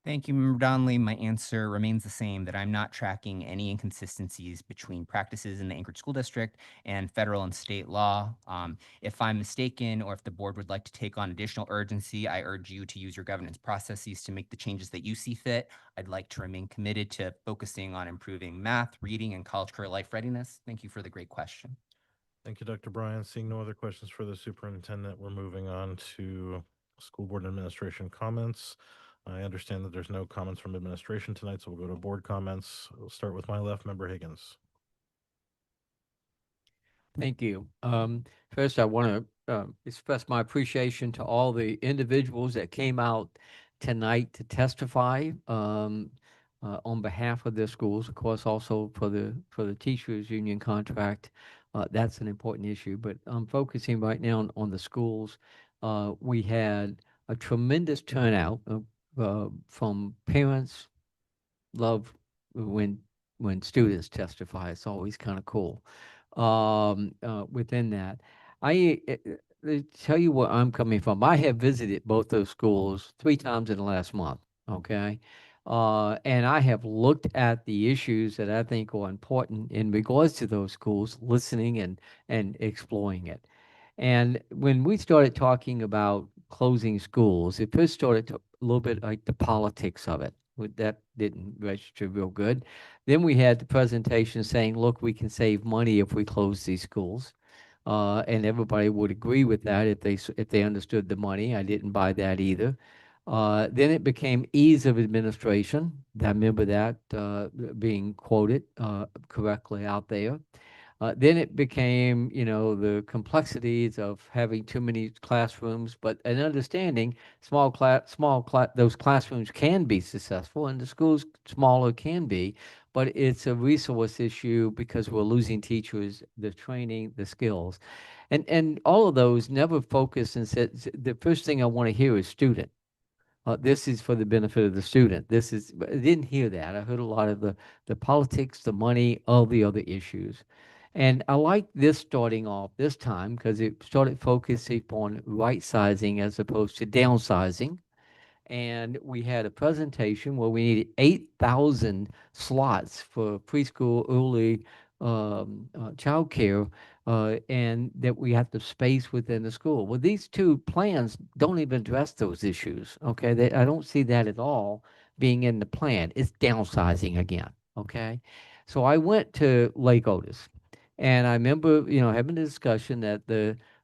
Thank you, Member Donnelly. My answer remains the same, that I'm not tracking any inconsistencies between practices in the Anchorage School District and federal and state law. If I'm mistaken, or if the board would like to take on additional urgency, I urge you to use your governance processes to make the changes that you see fit. I'd like to remain committed to focusing on improving math, reading, and college career life readiness. Thank you for the great question. Thank you, Dr. Bryant. Seeing no other questions for the superintendent, we're moving on to school board administration comments. I understand that there's no comments from administration tonight, so we'll go to board comments. We'll start with my left, Member Higgins. Thank you. First, I want to express my appreciation to all the individuals that came out tonight to testify on behalf of their schools. Of course, also for the teachers union contract. That's an important issue, but I'm focusing right now on the schools. We had a tremendous turnout from parents. Love when students testify. It's always kind of cool. Within that, tell you where I'm coming from. I have visited both those schools 3 times in the last month. Okay. And I have looked at the issues that I think are important in regards to those schools, listening and exploring it. And when we started talking about closing schools, it first started a little bit like the politics of it. That didn't register real good. Then we had the presentation saying, look, we can save money if we close these schools. And everybody would agree with that if if they understood the money. I didn't buy that either. Then it became ease of administration. I remember that being quoted correctly out there. Then it became, the complexities of having too many classrooms, but an understanding those classrooms can be successful, and the schools smaller can be, but it's a resource issue because we're losing teachers, the training, the skills, and all of those never focus and said the first thing I want to hear is student. This is for the benefit of the student. But I didn't hear that. I heard a lot of the politics, the money, all the other issues. And I like this starting off this time because it started focusing on right sizing as opposed to downsizing. And we had a presentation where we needed 8,000 slots for preschool early childcare, and that we have to space within the school. Well, these two plans don't even address those issues. Okay, I don't see that at all being in the plan. It's downsizing again. Okay, so I went to Lake Otis, and I remember having a discussion that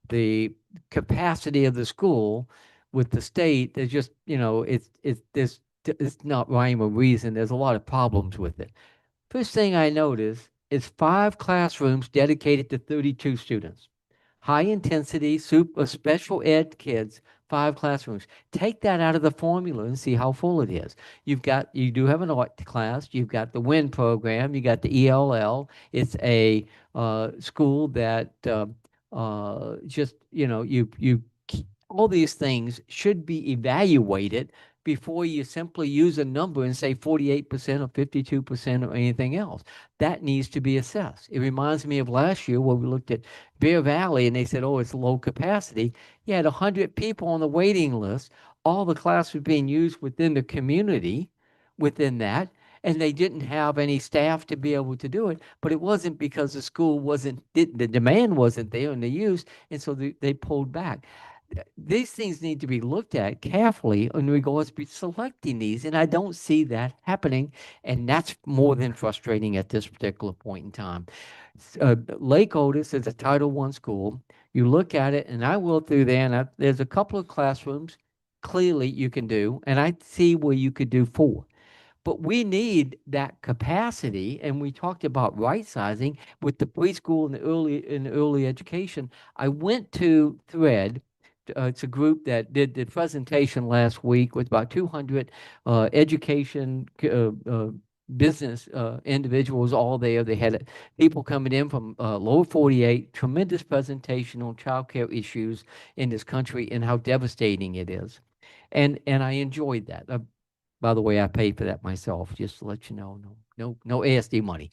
the capacity of the school with the state, there's just, it's not rhyme or reason. There's a lot of problems with it. First thing I noticed is 5 classrooms dedicated to 32 students. High intensity, special ed kids, 5 classrooms. Take that out of the formula and see how full it is. You do have an art class. You've got the WIN program. You got the ELL. It's a school that just, all these things should be evaluated before you simply use a number and say 48% or 52% or anything else. That needs to be assessed. It reminds me of last year where we looked at Bear Valley and they said, oh, it's low capacity. You had 100 people on the waiting list. All the class was being used within the community within that, and they didn't have any staff to be able to do it. But it wasn't because the school the demand wasn't there and the use, and so they pulled back. These things need to be looked at carefully in regards to selecting these, and I don't see that happening, and that's more than frustrating at this particular point in time. Lake Otis is a Title I school. You look at it, and I will through there, and there's a couple of classrooms clearly you can do, and I see where you could do 4. But we need that capacity, and we talked about right sizing with the preschool and the early education. I went to Thread. It's a group that did the presentation last week with about 200 education business individuals all there. They had people coming in from lower 48, tremendous presentation on childcare issues in this country and how devastating it is. And I enjoyed that. By the way, I paid for that myself, just to let you know. No ASD money.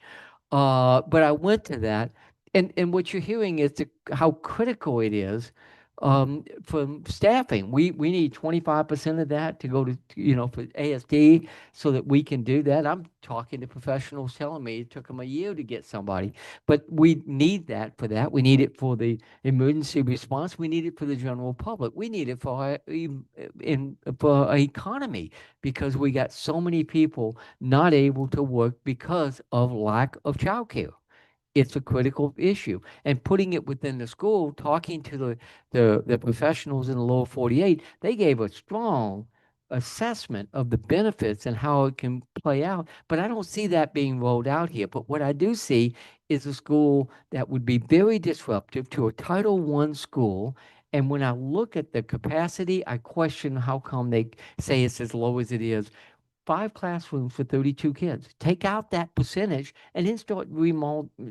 But I went to that, and what you're hearing is how critical it is for staffing. We need 25% of that to go to, for ASD so that we can do that. I'm talking to professionals telling me it took them a year to get somebody, but we need that for that. We need it for the emergency response. We need it for the general public. We need it for our economy because we got so many people not able to work because of lack of childcare. It's a critical issue. And putting it within the school, talking to the professionals in the lower 48, they gave a strong assessment of the benefits and how it can play out. But I don't see that being rolled out here. But what I do see is a school that would be very disruptive to a Title I school. And when I look at the capacity, I question how come they say it's as low as it is. 5 classrooms for 32 kids. Take out that percentage and then start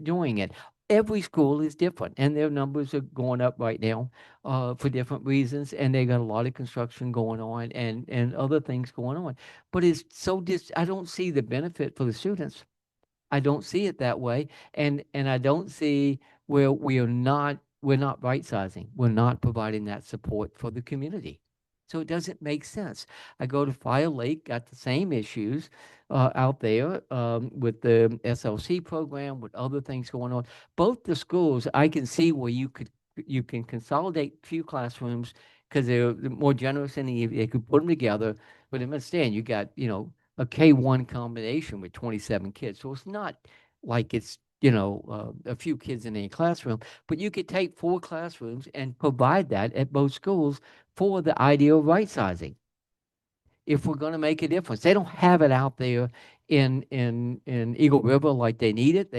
doing it. Every school is different, and their numbers are going up right now for different reasons, and they got a lot of construction going on and other things going on. But it's so I don't see the benefit for the students. I don't see it that way, and I don't see where we're not right sizing. We're not providing that support for the community. So it doesn't make sense. I go to Fire Lake, got the same issues out there with the SLC program, with other things going on. Both the schools, I can see where you can consolidate a few classrooms because they're more generous and they could put them together. But understand, you got a K1 combination with 27 kids. So it's not like it's a few kids in a classroom, but you could take 4 classrooms and provide that at both schools for the ideal right sizing. If we're going to make a difference, they don't have it out there in Eagle River like they need it.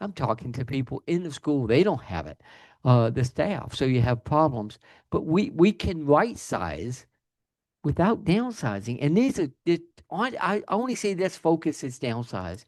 I'm talking to people in the school, they don't have it, the staff. So you have problems, but we can right size without downsizing. And I only say this focus is downsize.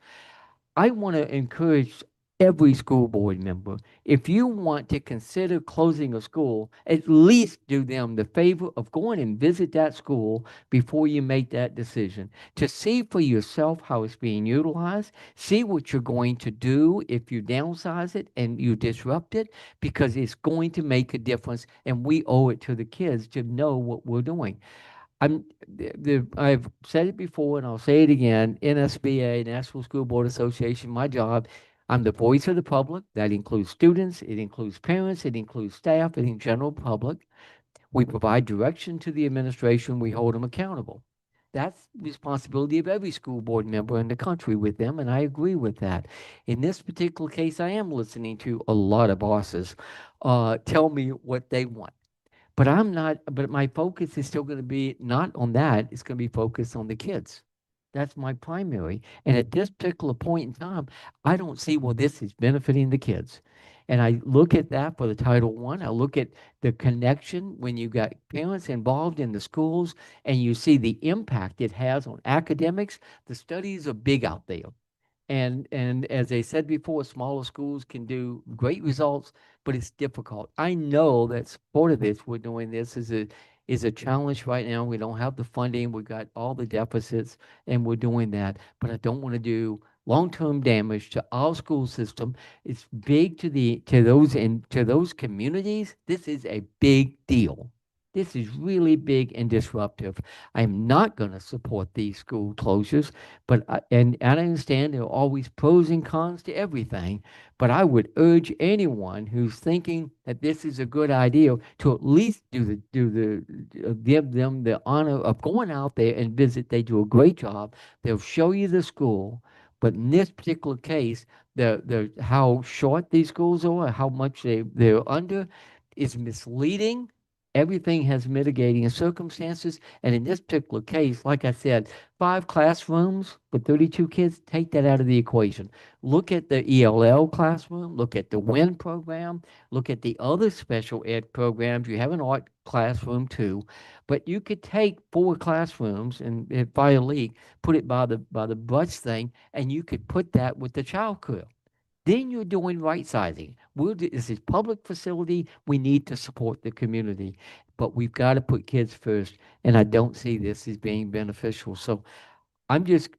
I want to encourage every school board member, if you want to consider closing a school, at least do them the favor of going and visit that school before you make that decision, to see for yourself how it's being utilized, see what you're going to do if you downsize it and you disrupt it, because it's going to make a difference, and we owe it to the kids to know what we're doing. I've said it before and I'll say it again, NSBA, National School Board Association, my job, I'm the voice of the public. That includes students, it includes parents, it includes staff, and in general public. We provide direction to the administration, we hold them accountable. That's the responsibility of every school board member in the country with them, and I agree with that. In this particular case, I am listening to a lot of bosses tell me what they want. But I'm not, but my focus is still going to be not on that. It's going to be focused on the kids. That's my primary. And at this particular point in time, I don't see where this is benefiting the kids. And I look at that for the Title I. I look at the connection when you got parents involved in the schools and you see the impact it has on academics. The studies are big out there. And as I said before, smaller schools can do great results, but it's difficult. I know that's part of this. We're doing this is a challenge right now. We don't have the funding. We've got all the deficits, and we're doing that. But I don't want to do long-term damage to our school system. It's big to those communities. This is a big deal. This is really big and disruptive. I'm not going to support these school closures. But and I understand there are always pros and cons to everything, but I would urge anyone who's thinking that this is a good idea to at least give them the honor of going out there and visit. They do a great job. They'll show you the school, but in this particular case, the how short these schools are, how much they're under, is misleading. Everything has mitigating circumstances, and in this particular case, like I said, 5 classrooms with 32 kids, take that out of the equation. Look at the ELL classroom, look at the WIN program, look at the other special ed programs. You have an art classroom too, but you could take 4 classrooms and at Fire League, put it by the bus thing, and you could put that with the child care. Then you're doing right sizing. This is public facility. We need to support the community, but we've got to put kids first. And I don't see this as being beneficial. So I'm just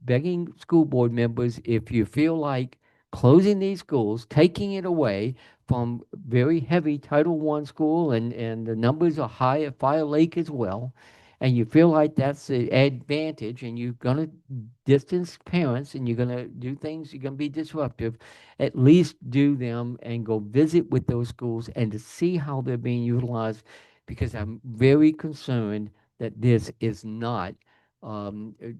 begging school board members, if you feel like closing these schools, taking it away from very heavy Title I school, and the numbers are high at Fire Lake as well, and you feel like that's the advantage, and you're going to distance parents, and you're going to do things, you're going to be disruptive, at least do them and go visit with those schools and to see how they're being utilized, because I'm very concerned that this is not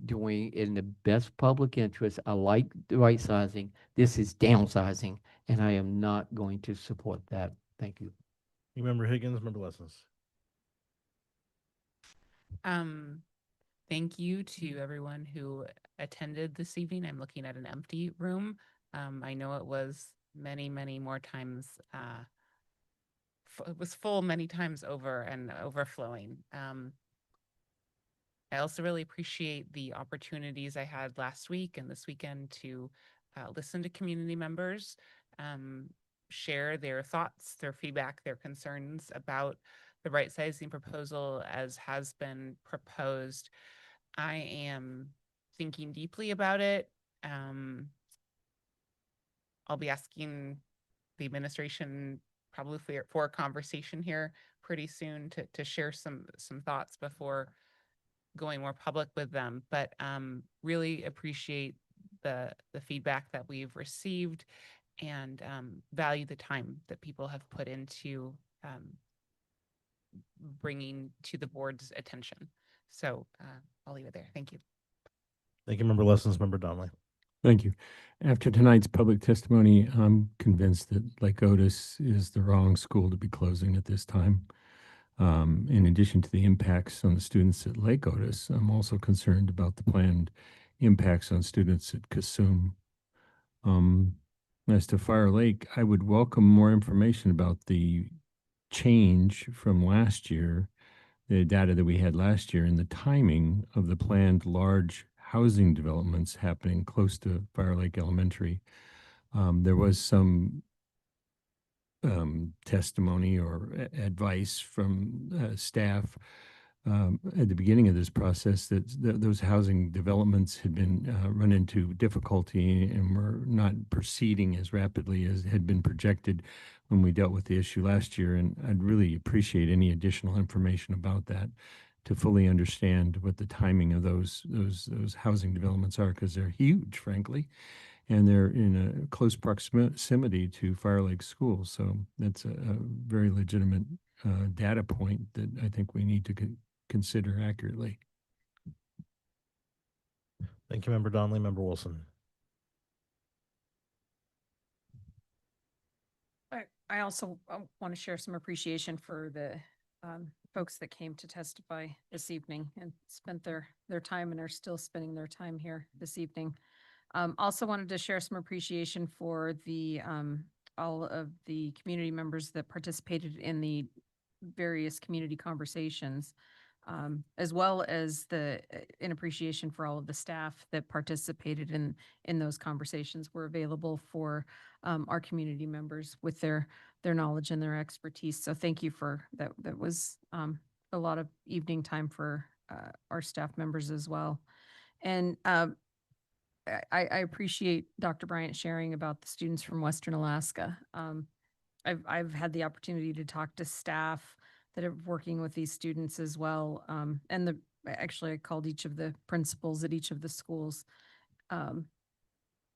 doing in the best public interest. I like the right sizing. This is downsizing, and I am not going to support that. Thank you. Member Higgins, Member Lessons. Thank you to everyone who attended this evening. I'm looking at an empty room. I know it was many more times. It was full many times over and overflowing. I also really appreciate the opportunities I had last week and this weekend to listen to community members, share their thoughts, their feedback, their concerns about the right sizing proposal as has been proposed. I am thinking deeply about it. I'll be asking the administration probably for a conversation here pretty soon to share some thoughts before going more public with them, but really appreciate the feedback that we've received, and value the time that people have put into bringing to the board's attention. So I'll leave it there. Thank you. Thank you, Member Lessons, Member Donnelly. Thank you. After tonight's public testimony, I'm convinced that Lake Otis is the wrong school to be closing at this time. In addition to the impacts on the students at Lake Otis, I'm also concerned about the planned impacts on students at Cassume. As to Fire Lake, I would welcome more information about the change from last year, the data that we had last year, and the timing of the planned large housing developments happening close to Fire Lake Elementary. There was some testimony or advice from staff at the beginning of this process that those housing developments had been run into difficulty and were not proceeding as rapidly as had been projected when we dealt with the issue last year. And I'd really appreciate any additional information about that to fully understand what the timing of those housing developments are, because they're huge, frankly, and they're in a close proximity to Fire Lake School. So that's a very legitimate data point that I think we need to consider accurately. Thank you, Member Donnelly. Member Wilson. I also want to share some appreciation for the folks that came to testify this evening and spent their time and are still spending their time here this evening. Also wanted to share some appreciation for the all of the community members that participated in the various community conversations, as well as in appreciation for all of the staff that participated in those conversations, were available for our community members with their knowledge and their expertise. So thank you for that. That was a lot of evening time for our staff members as well. And I appreciate Dr. Bryant sharing about the students from Western Alaska. I've had the opportunity to talk to staff that are working with these students as well. And actually I called each of the principals at each of the schools,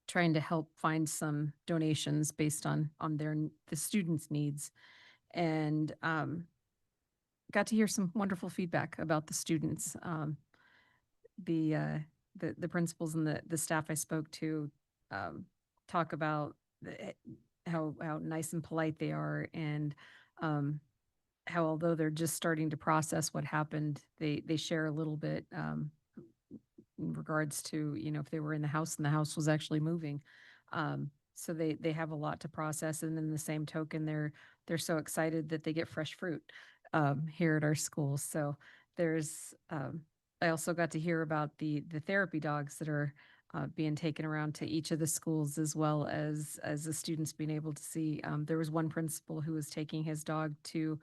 trying to help find some donations based on the students' needs. And got to hear some wonderful feedback about the students. The principals and the staff I spoke to talk about how nice and polite they are, and how, although they're just starting to process what happened, they share a little bit in regards to, if they were in the house and the house was actually moving. So they have a lot to process, and in the same token, they're so excited that they get fresh fruit here at our school. So there's I also got to hear about the therapy dogs that are being taken around to each of the schools, as well as the students being able to see. There was one principal who was taking his dog to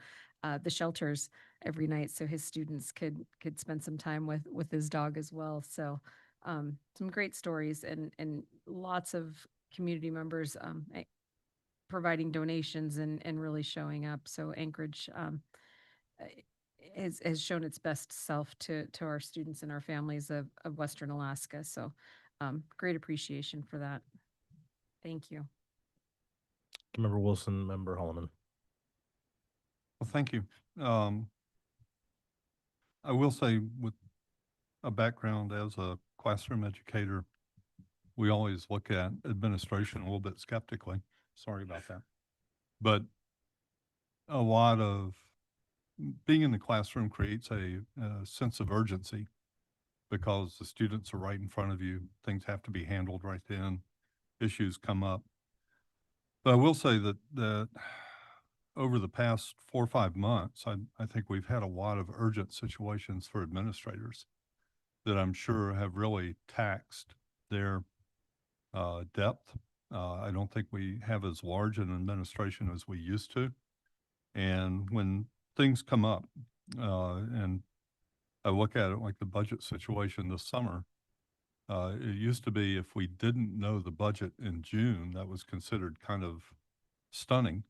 the shelters every night, so his students could spend some time with his dog as well. So some great stories, and lots of community members providing donations and really showing up. So Anchorage has shown its best self to our students and our families of Western Alaska. So great appreciation for that. Thank you. Member Wilson, Member Holloman. Well, thank you. I will say, with a background as a classroom educator, we always look at administration a little bit skeptically. Sorry about that. But a lot of being in the classroom creates a sense of urgency, because the students are right in front of you. Things have to be handled right then. Issues come up. But I will say that over the past 4 or 5 months, I think we've had a lot of urgent situations for administrators that I'm sure have really taxed their depth. I don't think we have as large an administration as we used to. And when things come up, and I look at it like the budget situation this summer, it used to be if we didn't know the budget in June, that was considered kind of stunning.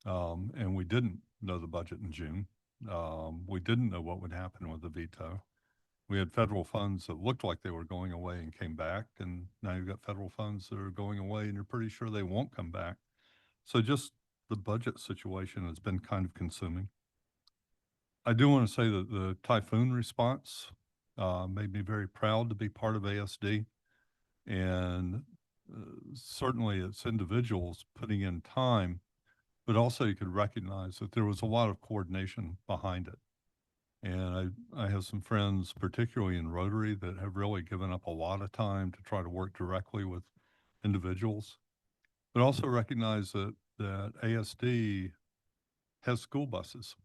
And we didn't know the budget in June. We didn't know what would happen with the veto. We had federal funds that looked like they were going away and came back, and now you've got federal funds that are going away and you're pretty sure they won't come back. So just the budget situation has been kind of consuming. I do want to say that the typhoon response made me very proud to be part of ASD. And certainly it's individuals putting in time, but also you could recognize that there was a lot of coordination behind it. And I have some friends, particularly in Rotary, that have really given up a lot of time to try to work directly with individuals, but also recognize that ASD has school buses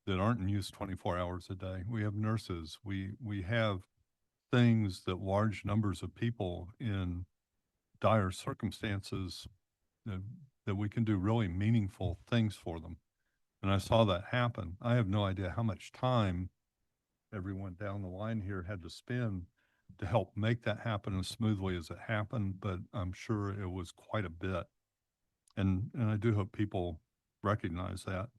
that aren't in use 24 hours a day. We have nurses. We have things that large numbers of people in dire circumstances that, that we can do really meaningful things for them. And I saw that happen. I have no idea how much time everyone down the line here had to spend to help make that happen as smoothly as it happened, but I'm sure it was quite a bit. And I do hope people recognize that.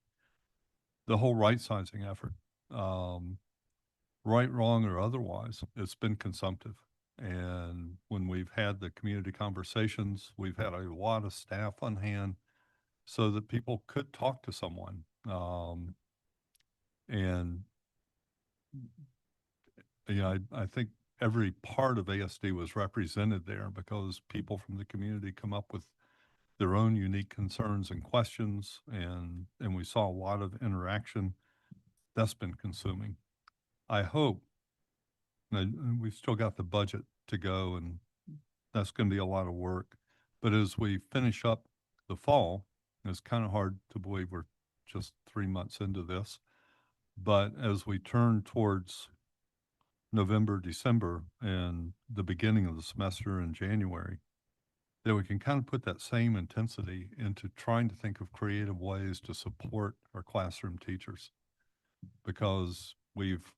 The whole right sizing effort, right, wrong, or otherwise, it's been consumptive. And when we've had the community conversations, we've had a lot of staff on hand so that people could talk to someone. And I think every part of ASD was represented there because people from the community come up with their own unique concerns and questions, and we saw a lot of interaction. That's been consuming. I hope, and we've still got the budget to go, and that's going to be a lot of work. But as we finish up the fall, it's kind of hard to believe we're just 3 months into this. But as we turn towards November, December, and the beginning of the semester in January, that we can kind of put that same intensity into trying to think of creative ways to support our classroom teachers, because we've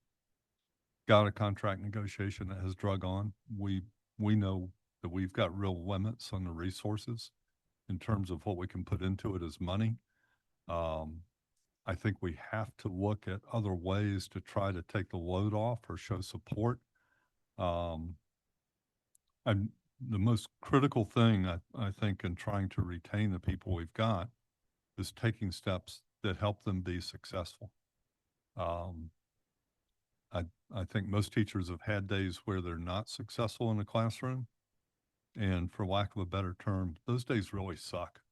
got a contract negotiation that has drug on. We know that we've got real limits on the resources in terms of what we can put into it as money. I think we have to look at other ways to try to take the load off or show support. I'm the most critical thing I think in trying to retain the people we've got is taking steps that help them be successful. I think most teachers have had days where they're not successful in the classroom. And for lack of a better term, those days really suck.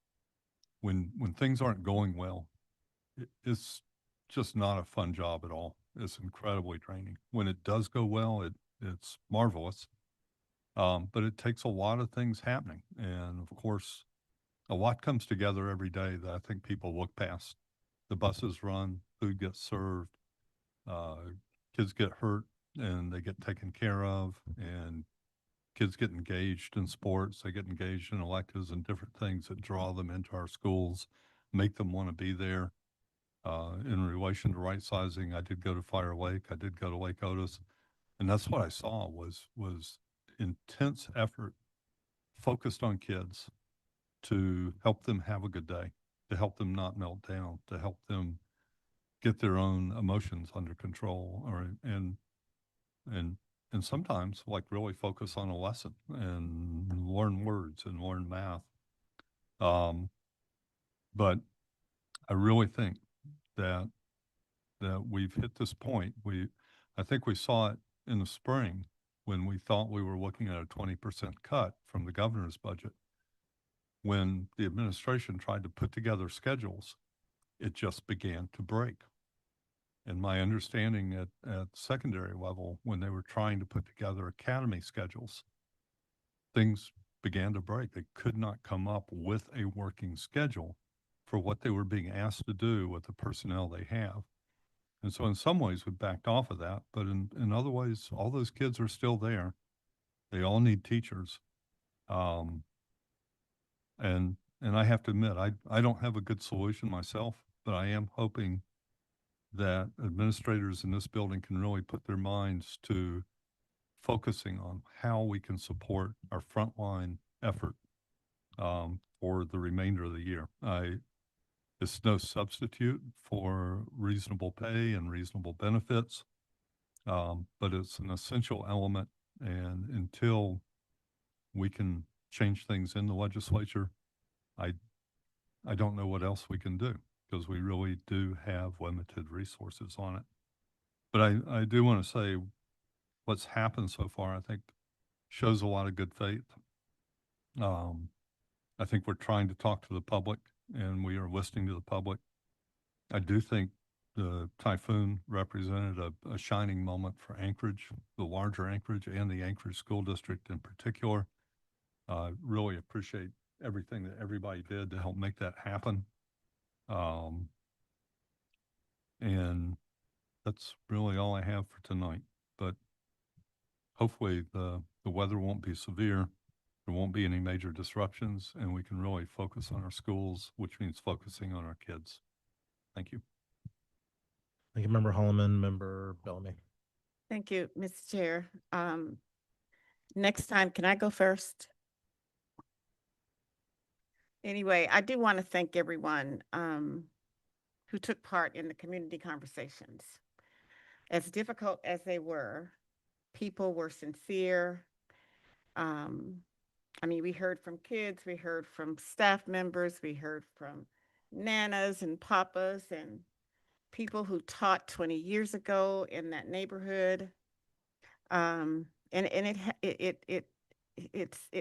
When things aren't going well, it's just not a fun job at all. It's incredibly draining. When it does go well, it's marvelous. But it takes a lot of things happening. And of course, a lot comes together every day that I think people look past. The buses run, food gets served, kids get hurt and they get taken care of, and kids get engaged in sports, they get engaged in electives and different things that draw them into our schools, make them want to be there. In relation to right sizing, I did go to Fire Lake, I did go to Lake Otis, and that's what I saw was intense effort focused on kids to help them have a good day, to help them not melt down, to help them get their own emotions under control, and sometimes like really focus on a lesson and learn words and learn math. But I really think that we've hit this point. I think we saw it in the spring when we thought we were looking at a 20% cut from the governor's budget. When the administration tried to put together schedules, it just began to break. And my understanding at secondary level, when they were trying to put together academy schedules, things began to break. They could not come up with a working schedule for what they were being asked to do with the personnel they have. And so in some ways we backed off of that, but in other ways, all those kids are still there. They all need teachers. And I have to admit, I don't have a good solution myself, but I am hoping that administrators in this building can really put their minds to focusing on how we can support our frontline effort for the remainder of the year. It's no substitute for reasonable pay and reasonable benefits, but it's an essential element. And until we can change things in the legislature, I don't know what else we can do, because we really do have limited resources on it. But I do want to say what's happened so far, I think, shows a lot of good faith. I think we're trying to talk to the public, and we are listening to the public. I do think the typhoon represented a shining moment for Anchorage, the larger Anchorage, and the Anchorage School District in particular. Really appreciate everything that everybody did to help make that happen. And that's really all I have for tonight. But hopefully the weather won't be severe. There won't be any major disruptions, and we can really focus on our schools, which means focusing on our kids. Thank you. Thank you, Member Holloman. Member Bellamy. Thank you, Mr. Chair. Next time, can I go first? Anyway, I do want to thank everyone who took part in the community conversations. As difficult as they were, people were sincere. I mean, we heard from kids, we heard from staff members, we heard from nanas and papas and people who taught 20 years ago in that neighborhood. And it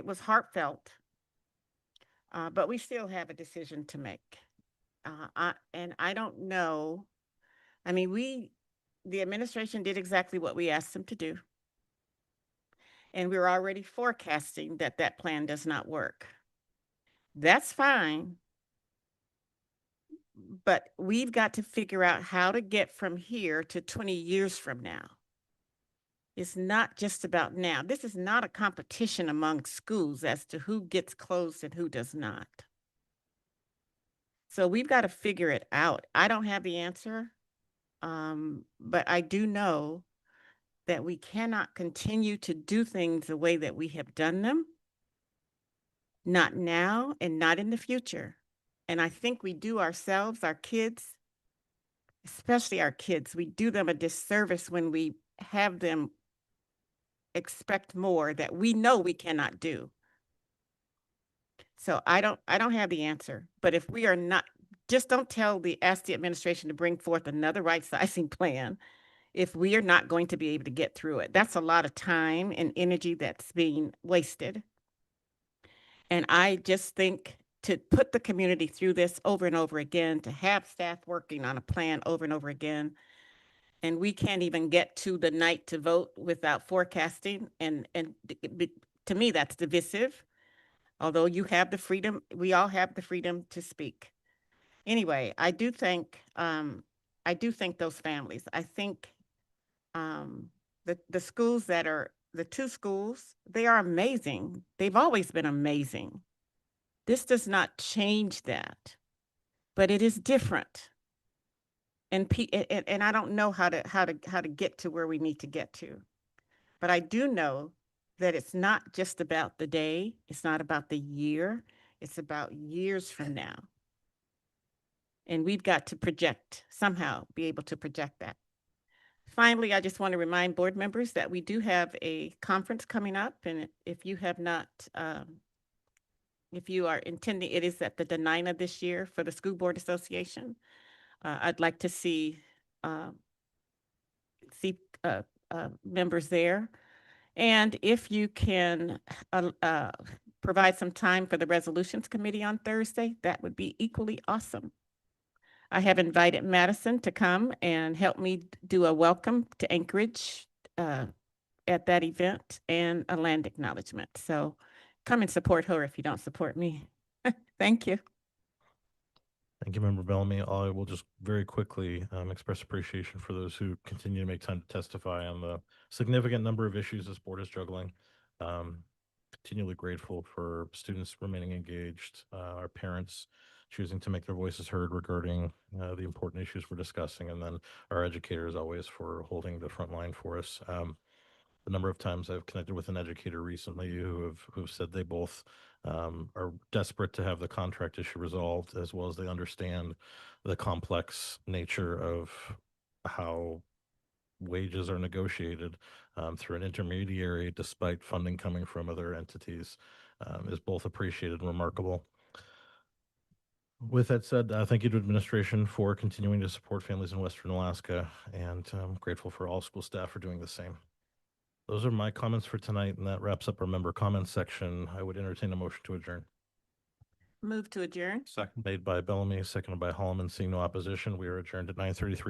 was heartfelt, but we still have a decision to make. And I don't know. I mean, the administration did exactly what we asked them to do. And we're already forecasting that that plan does not work. That's fine. But we've got to figure out how to get from here to 20 years from now. It's not just about now. This is not a competition among schools as to who gets closed and who does not. So we've got to figure it out. I don't have the answer, but I do know that we cannot continue to do things the way that we have done them, not now and not in the future. And I think we do ourselves, our kids, especially our kids, we do them a disservice when we have them expect more that we know we cannot do. So I don't have the answer, but if we are not, just don't ask the administration to bring forth another right sizing plan if we are not going to be able to get through it. That's a lot of time and energy that's being wasted. And I just think to put the community through this over and over again, to have staff working on a plan over and over again, and we can't even get to the night to vote without forecasting. And to me, that's divisive. Although you have the freedom, we all have the freedom to speak. Anyway, I do thank those families. I think the schools that are, the two schools, they are amazing. They've always been amazing. This does not change that, but it is different. And I don't know how to get to where we need to get to. But I do know that it's not just about the day, it's not about the year, it's about years from now. And we've got to project, somehow be able to project that. Finally, I just want to remind board members that we do have a conference coming up, and if you have not, if you are intending, it is at the Denina this year for the School Board Association. I'd like to see members there. And if you can provide some time for the Resolutions Committee on Thursday, that would be equally awesome. I have invited Madison to come and help me do a welcome to Anchorage at that event and a land acknowledgement. So come and support her if you don't support me. Thank you. Thank you, Member Bellamy. I will just very quickly express appreciation for those who continue to make time to testify on the significant number of issues this board is juggling. Continually grateful for students remaining engaged, our parents choosing to make their voices heard regarding the important issues we're discussing, and then our educators always for holding the front line for us. The number of times I've connected with an educator recently who've said they both are desperate to have the contract issue resolved, as well as they understand the complex nature of how wages are negotiated through an intermediary, despite funding coming from other entities, is both appreciated and remarkable. With that said, thank you to administration for continuing to support families in Western Alaska, and I'm grateful for all school staff for doing the same. Those are my comments for tonight, and that wraps up our member comments section. I would entertain a motion to adjourn. Move to adjourn. Second. Made by Bellamy, seconded by Holloman. Seeing no opposition, we are adjourned at 9:33.